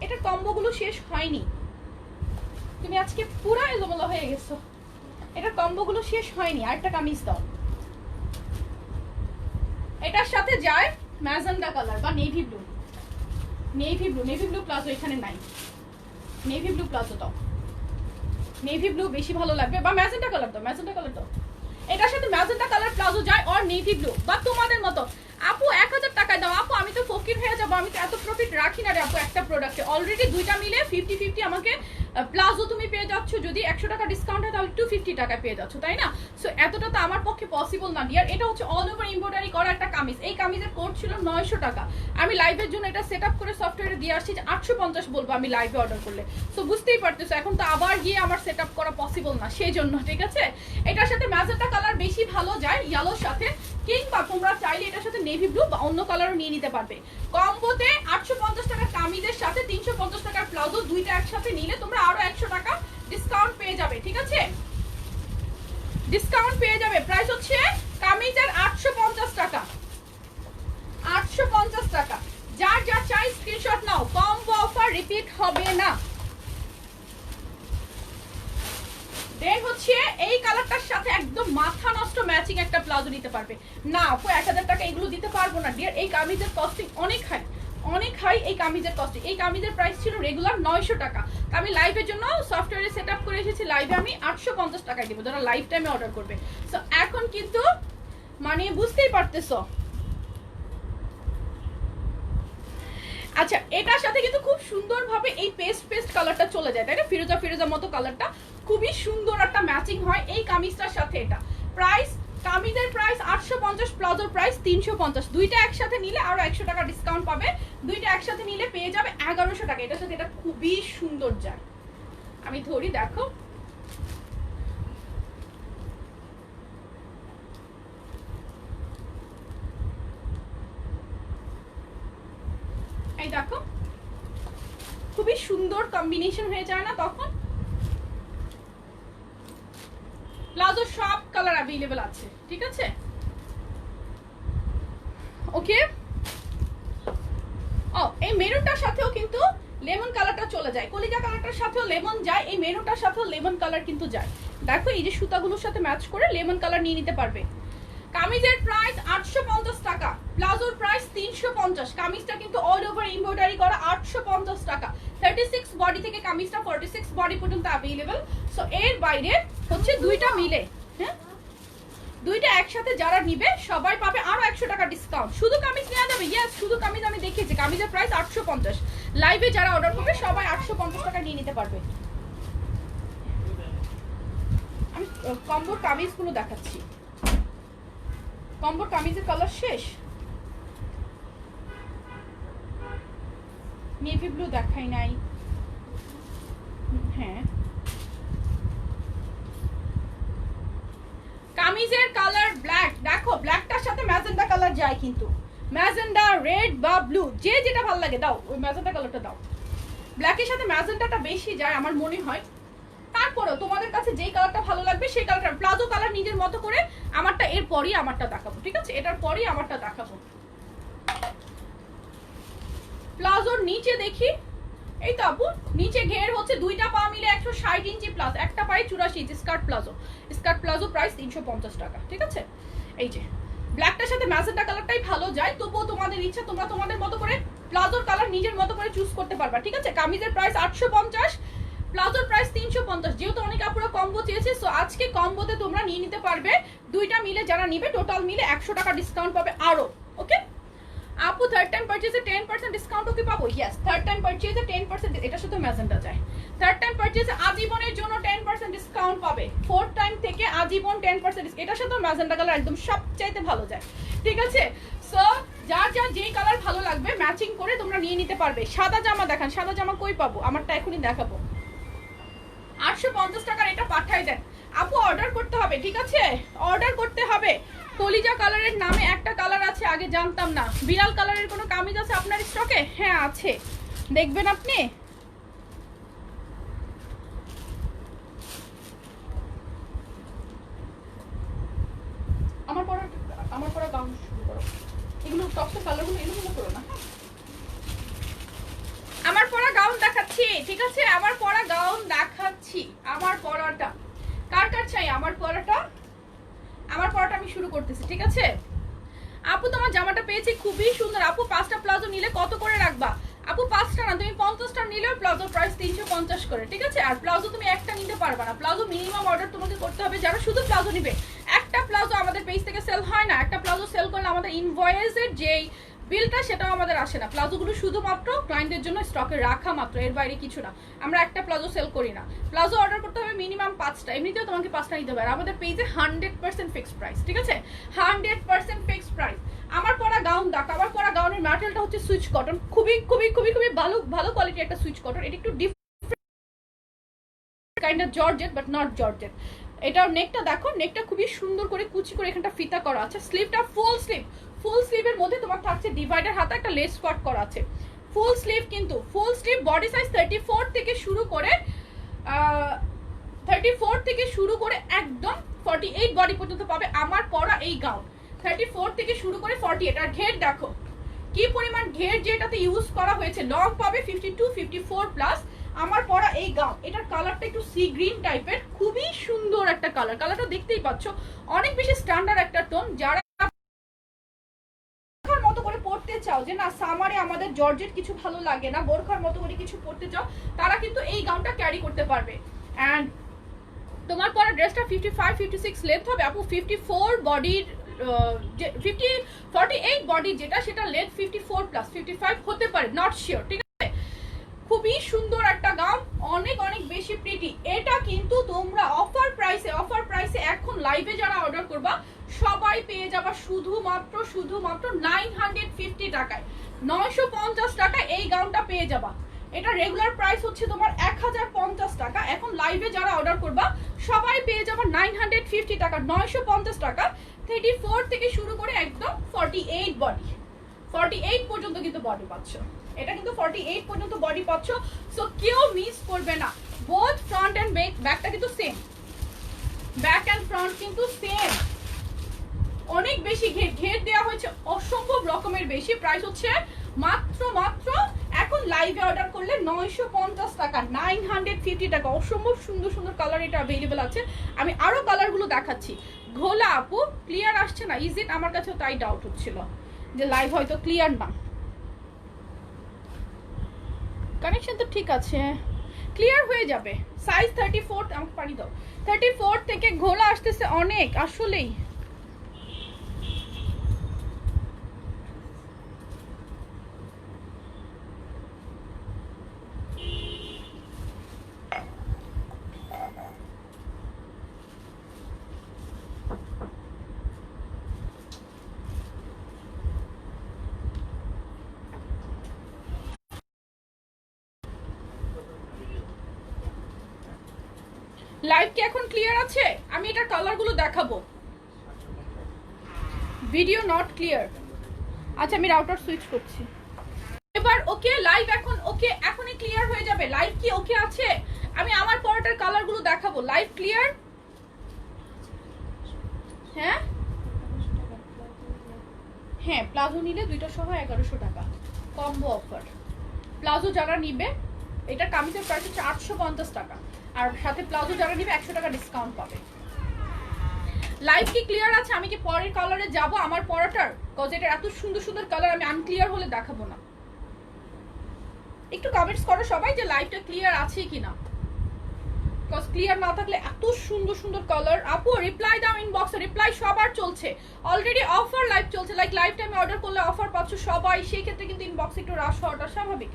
এটা কম্বোগুলো শেষ হয়নি, তুমি আজকে পুরো এলোমেলো হয়ে গেছো। এটা কম্বোগুলো শেষ হয়নি, আরেকটা কামিজ দাও। এটার সাথে যায় ম্যাজেন্ডা কালার বা navy blue. Navy blue palazzo এখানে নাই, নেভি ব্লু প্লাজো দাও, নেভি ব্লু বেশি ভালো লাগবে, বা ম্যাজেন্টা কালার দাও, ম্যাজেন্টা কালার দাও। এটার সাথে ম্যাজেন্টা কালার প্লাজো যায় আর নেভি ব্লু, বা তোমাদের মতো আপু 1000 টাকায় দাও। আপু আমি তো ফকির হয়ে যাবো, আমি তো এত প্রফিট রাখি না রে আপু একটা প্রোডাক্টে। অলরেডি দুইটা মিলে 50-50 আমাকে প্লাজো তুমি পেয়ে যাচ্ছ, যদি 100 টাকা ডিসকাউন্ট হয় তাহলে 250 টাকায় পেয়ে যাচ্ছ, তাই না? সো এতটা তো আমার পক্ষে পসিবল না ডিয়ার। এটা হচ্ছে অল ওভার এমব্রয়ডারি করা একটা কামিজ। এই কামিজের কোড ছিল 900 টাকা। আমি লাইভের জন্য এটা সেট আপ করে সফটওয়্যারে দিয়ে আসছি যে 850 বলবো আমি লাইভে অর্ডার করলে। সো বুঝতেই পারতেছো এখন তো আবার গিয়ে আমার সেট আপ করা পসিবল না, সেই জন্য, ঠিক আছে? এটার সাথে ম্যাজেন্টা কালার বেশি ভালো যায় ইয়েলোর সাথে, কিংবা তোমরা চাইলে এটার সাথে নেভি ব্লু বা অন্য কালারও নিয়ে নিতে পারবে। কম্বোতে 850 টাকার কামিজের সাথে 350 টাকার প্লাজো, দুইটা একসাথে নিলে তোমরা আরো 100 টাকা ডিসকাউন্ট পেয়ে যাবে, ঠিক আছে? ডিসকাউন্ট পেয়ে যাবে। প্রাইস হচ্ছে কামিজের 850 টাকা, 850 টাকা। যার যা চাই স্ক্রিনশট নাও, কম্বো অফার রিপিট হবে না। দেন হচ্ছে এই কালারটার সাথে একদম মাথা নষ্ট ম্যাচিং একটা প্লাজো নিতে পারবে না আপু, 1000 টাকা এগুলো দিতে পারবো না ডিয়ার। এই কামিজের কস্টিং অনেক হাই, অনেক হাই এই কামিজের কস্টিং। এই কামিজের প্রাইস ছিল রেগুলার 900 টাকা। আমি লাইভের জন্য সফটওয়্যারে সেট আপ করে এসেছি, লাইভে আমি 850 টাকায় দিব যারা লাইভ টাইমে অর্ডার করবে। সো এখন কিন্তু মানে বুঝতেই পারতেছো। আচ্ছা, এটার সাথে কিন্তু খুব সুন্দরভাবে এই পেস্ট কালারটা চলে যায়, তাই না? ফিরোজা মতো কালারটা খুবই সুন্দর একটা ম্যাচিং হয় এই কামিজটার সাথে। এটা প্রাইস, কামিজের প্রাইস 850, প্লাজোর প্রাইস 350। দুইটা একসাথে নিলে আরো 100 টাকা ডিসকাউন্ট পাবে। দুইটা একসাথে নিলে পেয়ে যাবে 1100 টাকা। এটার সাথে এটা খুবই সুন্দর যায়। আমি ধরি, দেখো এই দেখো খুবই সুন্দর কম্বিনেশন হয়ে যায় না তখন? প্লাজো সব কালার অ্যাভেলেবল আছে, ঠিক আছে? ওকে। ও এই মেরুনটার সাথেও কিন্তু লেমন কালারটা চলে যায়, কলিজা কালারটার সাথেও লেমন যায়, এই মেরুনটার সাথেও লেমন কালার কিন্তু যায়। দেখো এই যে সুতাগুলোর সাথে ম্যাচ করে লেমন কালার নিয়ে নিতে পারবে। কামিজের প্রাইস 850 টাকা, প্লাজোর প্রাইস 350। কামিজটা কিন্তু অল ওভার এমব্রয়ডারি করা, 850 টাকা। 36 বডি থেকে কামিজটা 46 বডি পর্যন্ত अवेलेबल। সো এর বাইরে হচ্ছে দুইটা মিলে, হ্যাঁ দুইটা একসাথে যারা নিবে সবাই পাবে আরো 100 টাকা ডিসকাউন্ট। শুধু কামিজ নেওয়া যাবে, ইয়েস শুধু কামিজ আমি দেখিয়েছি। কামিজের প্রাইস 850, লাইভে যারা অর্ডার করবে সবাই 850 টাকা নিয়ে নিতে পারবে। আমি কম্বোর কামিজগুলো দেখাচ্ছি। কম্বোর কামিজের কালার শেষ। নেভি ব্লু দেখাই নাই। হ্যাঁ, কামিজের কালার ব্ল্যাক। দেখো ব্ল্যাকটার সাথে ম্যাজেন্ডা কালার যায়, কিন্তু ম্যাজেন্ডা, রেড বা ব্লু, যে যেটা ভালো লাগে দাও, ওই ম্যাজেন্ডা কালারটা দাও। ব্ল্যাকের সাথে ম্যাজেন্টাটা বেশি যায় আমার মনে হয়। তারপরেও তোমাদের কাছে যেই কালারটা ভালো লাগবে সেই কালারটা। প্লাজো কালার নিজের মতো করে, আমারটা এর পরই আমারটা দেখাবো, ঠিক আছে? এটার পরই আমারটা দেখাবো। প্লাজোর নিচে দেখি, এই তো আপু নিচে ঘের হচ্ছে দুইটা পা মিলে 160 ইঞ্চি প্লাস, একটা পায়ে 84 inch skirt palazzo. Skirt palazzo price 350 টাকা, ঠিক আছে? এই যে ব্ল্যাকটার সাথে ম্যাজেন্টা কালারটাই ভালো যায়, তবুও তোমাদের ইচ্ছা, তোমরা তোমাদের মতো করে প্লাজোর কালার নিজের মতো করে চুজ করতে পারবা, ঠিক আছে? কামিজের প্রাইস 850, প্লাজোর প্রাইস 350। যেহেতু অনেক আপুরা কম্বো চেয়েছে, সো আজকে কম্বোতে তোমরা নিয়ে নিতে পারবে। দুইটা মিলে যারা নিবে টোটাল মিলে 100 টাকা ডিসকাউন্ট পাবে আরো, ওকে? আপু থার্ড টাইম পারচেজে 10% ডিসকাউন্টও কি পাবো? ইয়েস, থার্ড টাইম পারচেজে 10%, এটা শুধু ম্যাজেন্টা যায়। থার্ড টাইম পারচেজে আজীবনের জন্য 10% ডিসকাউন্ট পাবে। ফোর্থ টাইম থেকে আজীবন 10%। এটার সাথে ম্যাজেন্টা কালার একদম সবচাইতে ভালো যায়, ঠিক আছে? সো যার যার যেই কালার ভালো লাগবে ম্যাচিং করে তোমরা নিয়ে নিতে পারবে। সাদা জামা দেখান, সাদা জামা কই পাবো? আমারটা এখনই দেখাবো। 850 টাকার এটা পাঠাই দেন আপু, অর্ডার করতে হবে, ঠিক আছে? অর্ডার করতে হবে। কলিজা কালারের নামে একটা কালার আছে, আগে জানতাম না। বিড়াল কালারের কোনো কামিজ আছে আপনার স্টকে? হ্যাঁ আছে, দেখবেন আপনি। আমার পরা গাউন শুরু করো। এগুলো টপসের কালারগুলো এগুলো করো না। আমার পরা গাউন দেখাচ্ছি, ঠিক আছে? আমার পরা গাউন দেখাচ্ছি। আমার পরাটা কার কার চাই? আমার পরাটা আমি শুরু করতেছি, ঠিক আছে? আপু তোমার জামাটা পেয়েছি, খুবই সুন্দর। আপু 5টা প্লাজো নিলে কত করে রাখবা? আপু 5টা না, তুমি 50টা নিলেও প্লাজো প্রাইস 350 করে, ঠিক আছে? আর প্লাজো তুমি একটা নিতে পারবা না, প্লাজো মিনিমাম অর্ডার তোমাকে করতে হবে। যারা শুধু প্লাজো নিবে, একটা প্লাজো আমাদের পেজ থেকে সেল হয় না। একটা প্লাজো সেল করলে আমাদের ইনভয়েসের যেই বিলটা সেটাও আমাদের আসে না। প্লাজোগুলো শুধুমাত্র ক্লায়েন্টদের জন্য স্টকে রাখা মাত্র, এর বাইরে কিছু না। আমরা একটা প্লাজো সেল করি না। প্লাজো অর্ডার করতে হবে মিনিমাম 5টা, এমনিতেও তোমাকে 5টা নিতে হবে। আর আমাদের পেজে 100% ফিক্সড প্রাইস, ঠিক আছে? 100% ফিক্সড প্রাইস। আমার পরা গাউন দেখো, আমার পরা গাউনের ম্যাটেরিয়ালটা হচ্ছে সুইচ কটন, খুবই খুবই খুবই খুবই ভালো ভালো কোয়ালিটির একটা সুইচ কটন। এটা একটু different kind of georgette, but not georgette. এটার নেকটা দেখো, নেকটা খুবই সুন্দর করে কুচি করে এখানটা ফিতা করা আছে। স্লিভটা ফুল স্লিভ, ফুল স্লিভের মধ্যে তোমার থাকছে ডিভাইডার হাতে একটা লেস স্কট করা আছে। ফুল স্লিভ, কিন্তু ফুল স্লিভ বডি সাইজ 34 থেকে শুরু করে 34 থেকে শুরু করে একদম 48 বডি পর্যন্ত পাবে আমার পরা এই গাউন। 34 থেকে শুরু করে 48। আর ঘের দেখো কি পরিমাণ ঘের যেটাতে ইউজ করা হয়েছে। লং পাবে 52, 54 প্লাস। আমার পরা এই গাউন, এটার কালারটা একটু সি গ্রিন টাইপের, খুবই সুন্দর একটা কালার। কালারটা দেখতেই পাচ্ছ, অনেক বেশি স্ট্যান্ডার্ড একটা টোন। যারা মতো করে পড়তে চাও যে না সামারে আমাদের জর্জেট কিছু ভালো লাগে না, বোরখার মতো করে কিছু পড়তে চাও, তারা কিন্তু এই গাউনটা ক্যারি করতে পারবে। অ্যান্ড তোমার পরা ড্রেসটা 55, 56 লেন্থ হবে আপু। 54 বডির 48 বডি যেটা, সেটা লেন্থ 54 প্লাস 55 হতে পারে, নট শিওর, ঠিক আছে? খুবই সুন্দর একটা গাউন, অনেক অনেক বেশি প্রিটি। এটা কিন্তু তোমরা অফার প্রাইসে এখন লাইভে যারা অর্ডার করবা সবাই পেয়ে যাবা শুধুমাত্র 950 টাকায়। 950 টাকা এই গাউনটা পেয়ে যাবা। এটা রেগুলার প্রাইস হচ্ছে তোমার 1050 টাকা। এখন লাইভে যারা অর্ডার করবা সবাই পেয়ে যাবা 950 টাকা। 950 টাকা 34 থেকে শুরু করে একদম 48 বডি, 48 পর্যন্ত কিন্তু বডি পাচ্ছ। এটা কিন্তু 48 পর্যন্ত বডি পাচ্ছ। সো কেউ মিস করবে না। বোথ ফ্রন্ট এন্ড ব্যাকটা কিন্তু সেম, ব্যাক এন্ড ফ্রন্ট কিন্তু সেম। অনেক বেশি ঘের দেওয়া হয়েছে, অসম্ভব রকমের বেশি। প্রাইস হচ্ছে মাত্র এখন লাইভে অর্ডার করলে 950 টাকা, 950 টাকা। অসম্ভব সুন্দর সুন্দর কালার এটা অ্যাভেলেবেল আছে। আমি আরো কালারগুলো দেখাচ্ছি। ঘোলা আপু ক্লিয়ার আসছে না, ইজ ইট? আমার কাছেও তাই ডাউট হচ্ছিল যে লাইভ হয়তো ক্লিয়ার না। কানেকশন তো ঠিক আছে, ক্লিয়ার হয়ে যাবে। সাইজ 34, আমাকে পানি দাও। 34 থেকে ঘোলা আসতেছে অনেক, আসলেই। লাইভ কি এখন ক্লিয়ার আছে? আমি এটার কালারগুলো দেখাবো। Video not clear. আচ্ছা আমি রাউটার সুইচ করছি এবার। ওকে লাইভ এখন ওকে, এখনই ক্লিয়ার হয়ে যাবে। লাইভ কি ওকে আছে? আমি আমার পরটার কালারগুলো দেখাবো। Live clear? হ্যাঁ হ্যাঁ, প্লাজো নিলে দুইটা সহ 1100 টাকা কম্বো অফার। প্লাজো যারা নিবে, এটা কামিজের প্রাইস হচ্ছে 850 টাকা, আর সাথে প্লাজো যারা নিবে 100 টাকা ডিসকাউন্ট পাবে। লাইভ কি ক্লিয়ার আছে? আমি কি পরের কালারে যাব আমার পরাটার? কজ এটা এত সুন্দর সুন্দর কালার, আমি আনক্লিয়ার হলে দেখাবো না। একটু কমেন্টস করো সবাই যে লাইভটা ক্লিয়ার আছে কিনা, কজ ক্লিয়ার না থাকলে এত সুন্দর সুন্দর কালার। আপু রিপ্লাই দাও ইনবক্সে, রিপ্লাই সবার চলছে অলরেডি। অফার লাইভ চলছে, লাইক লাইভ টাইমে অর্ডার করলে অফার পাচ্ছ সবাই, সেই ক্ষেত্রে কিন্তু ইনবক্সে একটু রাশ হওয়াটা স্বাভাবিক।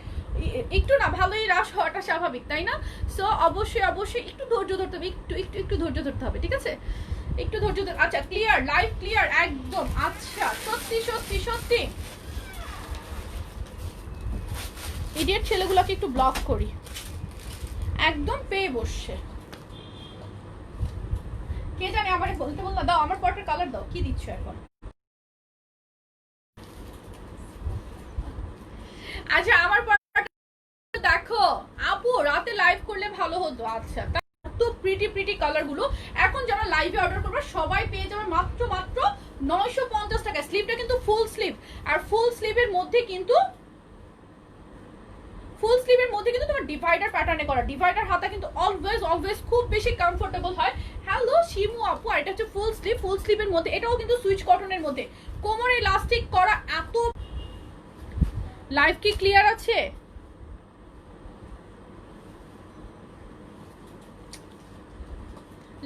একটু না, ভালোই রাশ হওয়াটা স্বাভাবিক, তাই না? সো অবশ্যই অবশ্যই একটু ধৈর্য ধরতে হবে, একটু একটু একটু ধৈর্য ধরতে হবে, ঠিক আছে? একটু ধৈর্য ধর। আচ্ছা ক্লিয়ার, লাইভ ক্লিয়ার একদম। আচ্ছা সত্যি সত্যি সত্যি ইডিয়েট ছেলেগুলোকে একটু ব্লক করি, একদম পেয়ে বসছে। কে জানে আমারে বলতে বল না, দাও আমার পটের কালার দাও, কি দিচ্ছ এখন? আচ্ছা আমার দেখো আপু, রাতে লাইভ করলে ভালো হতো। আচ্ছা তো প্রিটি প্রিটি কালার গুলো এখন যারা লাইভে অর্ডার করবে সবাই পেয়ে যাবে মাত্র মাত্র 950 টাকা। স্লিভটা কিন্তু ফুল স্লিভ, আর ফুল স্লিভের মধ্যে কিন্তু তোমার ডিভাইডার প্যাটার্নে করা। ডিভাইডার হাতা কিন্তু অলওয়েজ অলওয়েজ খুব বেশি কমফোর্টেবল হয়। হ্যালো শিমু আপু, আর এটা হচ্ছে ফুল স্লিভ। ফুল স্লিভের মধ্যে এটাও কিন্তু সুইচ কটনের মধ্যে, কোমরে ইলাস্টিক করা। এত লাইভ কি ক্লিয়ার আছে?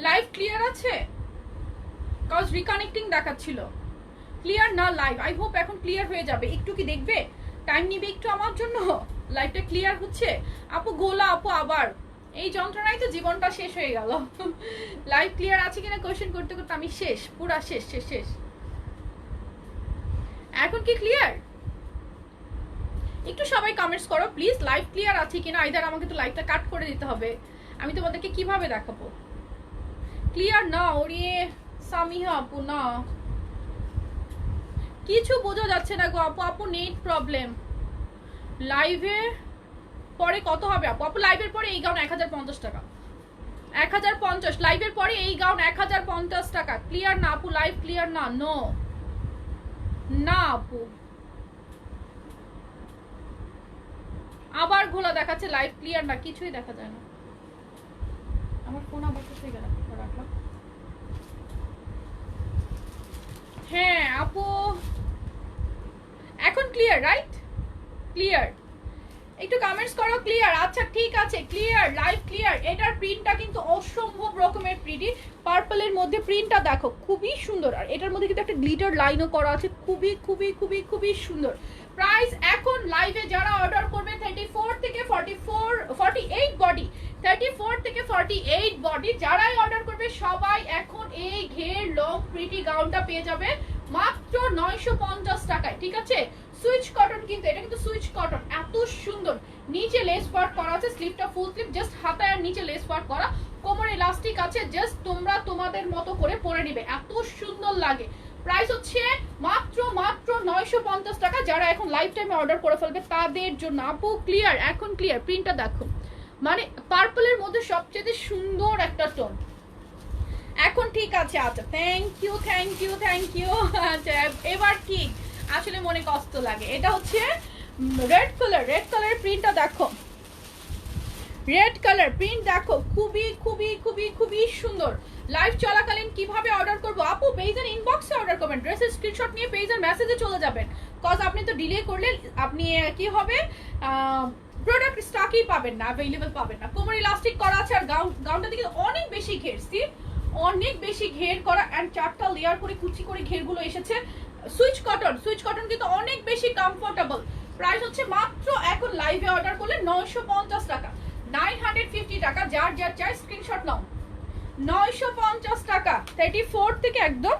লাইভ ক্লিয়ার আছে? কজ রিকানেক্টিং দেখাচ্ছিল। ক্লিয়ার না লাইভ? আই হোপ এখন ক্লিয়ার হয়ে যাবে। একটু কি দেখবে, টাইম নিবে একটু আমার জন্য। লাইভটা ক্লিয়ার হচ্ছে? আপু গোলা আপু, আবার এই যন্ত্রণায় তো জীবনটা শেষ হয়ে গেল। লাইভ ক্লিয়ার আছে কিনা কোয়েশ্চেন করতে করতে আমি শেষ, পুরা শেষ শেষ শেষ। এখন কি ক্লিয়ার? একটু সবাই কমেন্টস করো প্লিজ, লাইভ ক্লিয়ার আছে কিনা। আইদার আমাকে তো লাইভটা কাট করে দিতে হবে, আমি তোমাদেরকে কিভাবে দেখাবো। ক্লিয়ার না? ওরে সামিহা আপু না, কিছু বোঝা যাচ্ছে না গো আপু। আপু নেট প্রবলেম। লাইভে পরে কত হবে আপু? আপু লাইভের পরে এই গাউন 1050 টাকা, 1050। লাইভের পরে এই গাউন 1050 টাকা। ক্লিয়ার না আপু? লাইভ ক্লিয়ার না? নো না আপু, আবার ঘোলা দেখাচ্ছে। লাইভ ক্লিয়ার না, কিছুই দেখা যায় না। আমার ফোন আবার কোথায় গেল? রাখলাম। হ্যাঁ আপু এখন ক্লিয়ার, রাইট? ক্লিয়ার? একটু কমেন্টস করো ক্লিয়ার। আচ্ছা ঠিক আছে, ক্লিয়ার, লাইভ ক্লিয়ার। এটার প্রিন্টটা কিন্তু অসম্ভব রকমের প্রিটি। পার্পলের মধ্যে প্রিন্টটা দেখো খুবই সুন্দর, আর এটার মধ্যে কিন্তু একটা গ্লিটার লাইনও করা আছে, খুবই খুবই খুবই খুবই সুন্দর। প্রাইস এখন লাইভে যারা অর্ডার করবে 34 থেকে 48 বডি, 34 থেকে 48 বডি যারাই অর্ডার করবে সবাই এখন এই ঘের লং প্রিটি গাউনটা পেয়ে যাবে মাত্র 950 টাকায়, ঠিক আছে? সুইচ কটন কিন্তু, এটা কিন্তু সুইচ কটন, এত সুন্দর। নিচে লেস ওয়ার্ক করা আছে, স্লিভটা ফুল স্লিভ, জাস্ট হাতায় আর নিচে লেস ওয়ার্ক করা, কোমরে ইলাস্টিক আছে, জাস্ট তোমরা তোমাদের মতো করে পরে নিবে, এত সুন্দর লাগে। প্রাইস হচ্ছে মাত্র মাত্র 950 টাকা। যারা এখন লাইফ টাইমে অর্ডার করে ফেলবে তাদের জন্য। আপু ক্লিয়ার, এখন ক্লিয়ার। প্রিন্টটা দেখো, মানে পার্পলের মধ্যে সবচেয়ে সুন্দর একটা টোন। এখন ঠিক আছে। আচ্ছা thank you thank you thank you. আচ্ছা এবার ঠিক আসলে মনে কষ্ট লাগে। এটা হচ্ছে রেড কালার, রেড কালারের প্রিন্টটা দেখো, রেড কালার প্রিন্ট দেখো, খুবই খুবই খুবই খুবই সুন্দর। লাইভ চলাকালীন কিভাবে অর্ডার করবো আপু? পেজের ইনবক্সে অর্ডার করবেন, ড্রেসের স্ক্রিনশট নিয়ে পেজের মেসেজে চলে যাবেন। কজ আপনি তো ডিলে করলে আপনি কি হবে, প্রোডাক্ট স্টকই পাবেন না, অ্যাভেলেবল পাবেন না। কোমর ইলাস্টিক করা আছে, আর গাউনটা দিকে অনেক বেশি ঘের, অনেক বেশি ঘের করা, অ্যান্ড 4টা লেয়ার করে কুচি করে ঘেরগুলো এসেছে। সুইচ কটন, সুইচ কটন কিন্তু অনেক বেশি কমফোর্টেবল। প্রাইস হচ্ছে মাত্র এখন লাইভে অর্ডার করলে 950 টাকা, 950 টাকা। যার যার চাই স্ক্রিনশট নাও। 950 টাকা, 34 থেকে একদম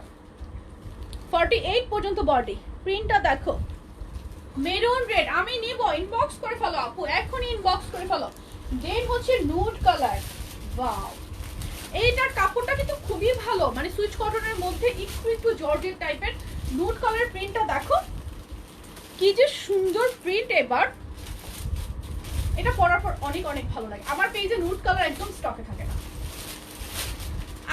48 পর্যন্ত বডি। প্রিন্টটা দেখো, মেরুন রেড। আমি নিব, ইনবক্স করে ফেলো আপু, এখনই ইনবক্স করে ফেলো। দেন হচ্ছে নুড কালার, ওয়াও এইটার কাপড়টা কিন্তু খুবই ভালো, মানে সুইচ কটনের মধ্যে একটু একটু জর্জেট টাইপের। নুড কালার প্রিন্টটা দেখো কি যে সুন্দর প্রিন্ট। এবার এটা পরার পর অনেক অনেক ভালো লাগে। আমার পেজে নুড কালার একদম স্টকে থাকে না।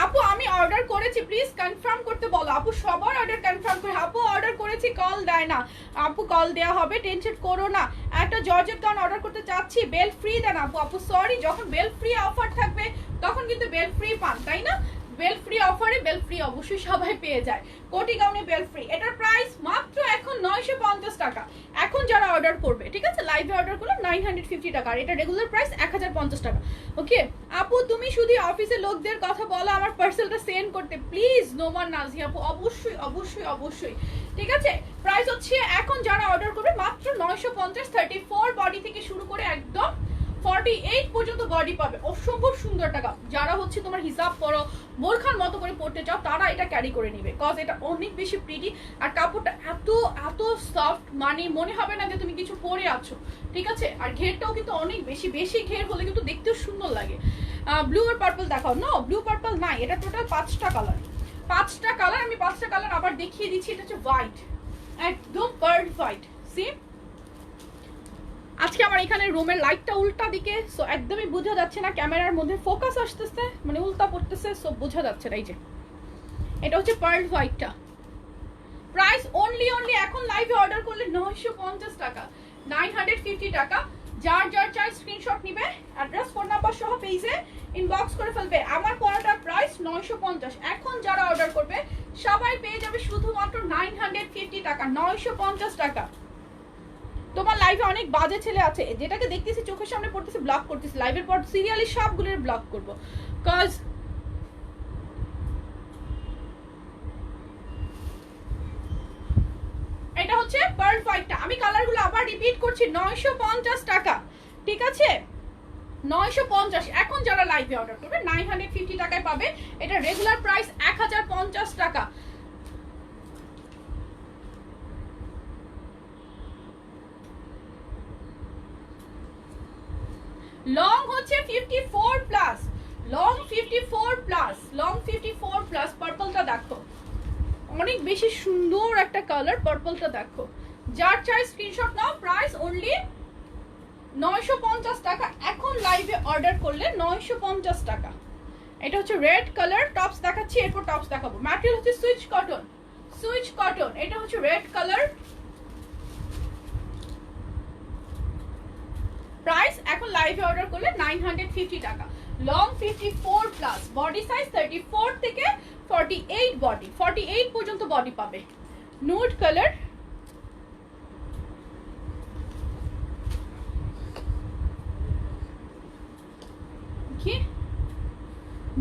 আপু আমি অর্ডার করেছি, প্লিজ কনফার্ম করতে বলো। আপু সবার অর্ডার কনফার্ম করে। আপু অর্ডার করেছি, কল দেয় না। আপু কল দেওয়া হবে, টেনশন করো না। একটা জর্জেট গাউন অর্ডার করতে চাচ্ছি, বেল ফ্রি দেন আপু। আপু সরি, যখন বেল ফ্রি অফার থাকবে তখন কিন্তু বেল ফ্রি পান, তাই না? বেল ফ্রি অফারে বেল ফ্রি অবশ্যই সবাই পেয়ে যায়। কোটি গাউনে বেল ফ্রি, এটার প্রাইস মাত্র এখন 950 টাকা। এখন যারা অর্ডার করবে, ঠিক আছে, লাইভে অর্ডার করলে 950 টাকা, আর এটা রেগুলার প্রাইস 1050 টাকা। ওকে আপু, তুমি শুধু অফিসে লোকদের কথা বলো আমার পার্সেলটা সেন্ড করতে, প্লিজ। নোমান নাজি আপু, অবশ্যই অবশ্যই অবশ্যই, ঠিক আছে। প্রাইস হচ্ছে এখন যারা অর্ডার করবে মাত্র 950। 34 বডি থেকে শুরু করে একদম 48 পর্যন্ত বডি পাবে। অসম্ভব সুন্দর টাকা। যারা হচ্ছে তোমার হিসাব করো, বোরখার মতো করে পড়তে চাও, তারা এটা ক্যারি করে নিবে, কজ এটা অনেক বেশি প্রিটি। আর কাপড়টা এত এত সফট, মানে মনে হবে না যে তুমি কিছু পরে আছো, ঠিক আছে। আর ঘেরটাও কিন্তু অনেক বেশি বেশি ঘের হলে কিন্তু দেখতেও সুন্দর লাগে। ব্লু আর পার্পল দেখাও। নো, ব্লু পার্পল নাই, এটা টোটাল 5টা কালার। 5টা কালার, আমি 5টা কালার আবার দেখিয়ে দিচ্ছি। এটা হচ্ছে হোয়াইট, একদম পার্ল হোয়াইট। সি, আজকে আমার এখানে রুমের লাইটটা উল্টা দিকে, সো একদমই বোঝা যাচ্ছে না, ক্যামেরার মধ্যে ফোকাস আসতেছে, মানে উল্টা পড়তেছে, সো বোঝা যাচ্ছে না। এই যে এটা হচ্ছে পার্ল হোয়াইটটা। প্রাইস অনলি এখন লাইভে অর্ডার করলে 950 টাকা, 950 টাকা। যার যার চাই স্ক্রিনশট নিবে, অ্যাড্রেস ফোন নাম্বার সহ পেজে ইনবক্স করে ফেলবে। আমার পড়াটার প্রাইস 950। এখন যারা অর্ডার করবে সবাই পেয়ে যাবে শুধুমাত্র 950 টাকা, 950 টাকা। তোমার লাইভে অনেক বাজে ছেলে আছে, যেটাকে দেখতেছি চোখের সামনে পড়তেছে ব্লক করতেছি। লাইভের পর সিরিয়ালি সবগুলোর ব্লক করব, কজ এটা হচ্ছে পার্ল হোয়াইটটা। আমি কালারগুলো আবার রিপিট করছি, 950 টাকা, ঠিক আছে, 950। এখন যারা লাইভে অর্ডার করবে 950 টাকায় পাবে। এটা রেগুলার প্রাইস 1050 টাকা। লং হচ্ছে 54 plus, long 54 plus, long 54 plus. পার্পলটা দেখো অনেক বেশি সুন্দর একটা কালার, পার্পলটা দেখো। যার চাই স্ক্রিনশট নাও। প্রাইস অনলি 950 টাকা। এখন লাইভে অর্ডার করলে 950 টাকা। এটা হচ্ছে রেড কালার। টপস দেখাচ্ছি, এরপর টপস দেখাবো। ম্যাটেরিয়াল হচ্ছে সুইচ কটন, সুইচ কটন। এটা হচ্ছে রেড কালার। প্রাইস এখন লাইভে অর্ডার করলে 950 টাকা। লং 54 প্লাস, বডি সাইজ 34 থেকে 48 বডি, 48 পর্যন্ত বডি পাবে। Nude colour,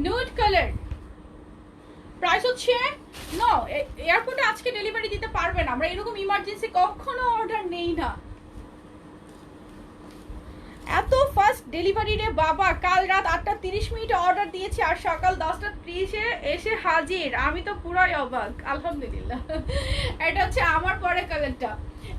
nude colour. Price হচ্ছে নো, এয়ারপোর্টে আজকে ডেলিভারি দিতে পারবে না, আমরা এরকম ইমার্জেন্সি কখনো অর্ডার নেই না। এত ফাস্ট ডেলিভারি রে বাবা, কাল রাত 8:30 অর্ডার দিয়েছি আর সকাল 10:30 এসে হাজির। আমি তো পুরাই অবাক, আলহামদুলিল্লাহ। এটা হচ্ছে আমার পরে কালারটা,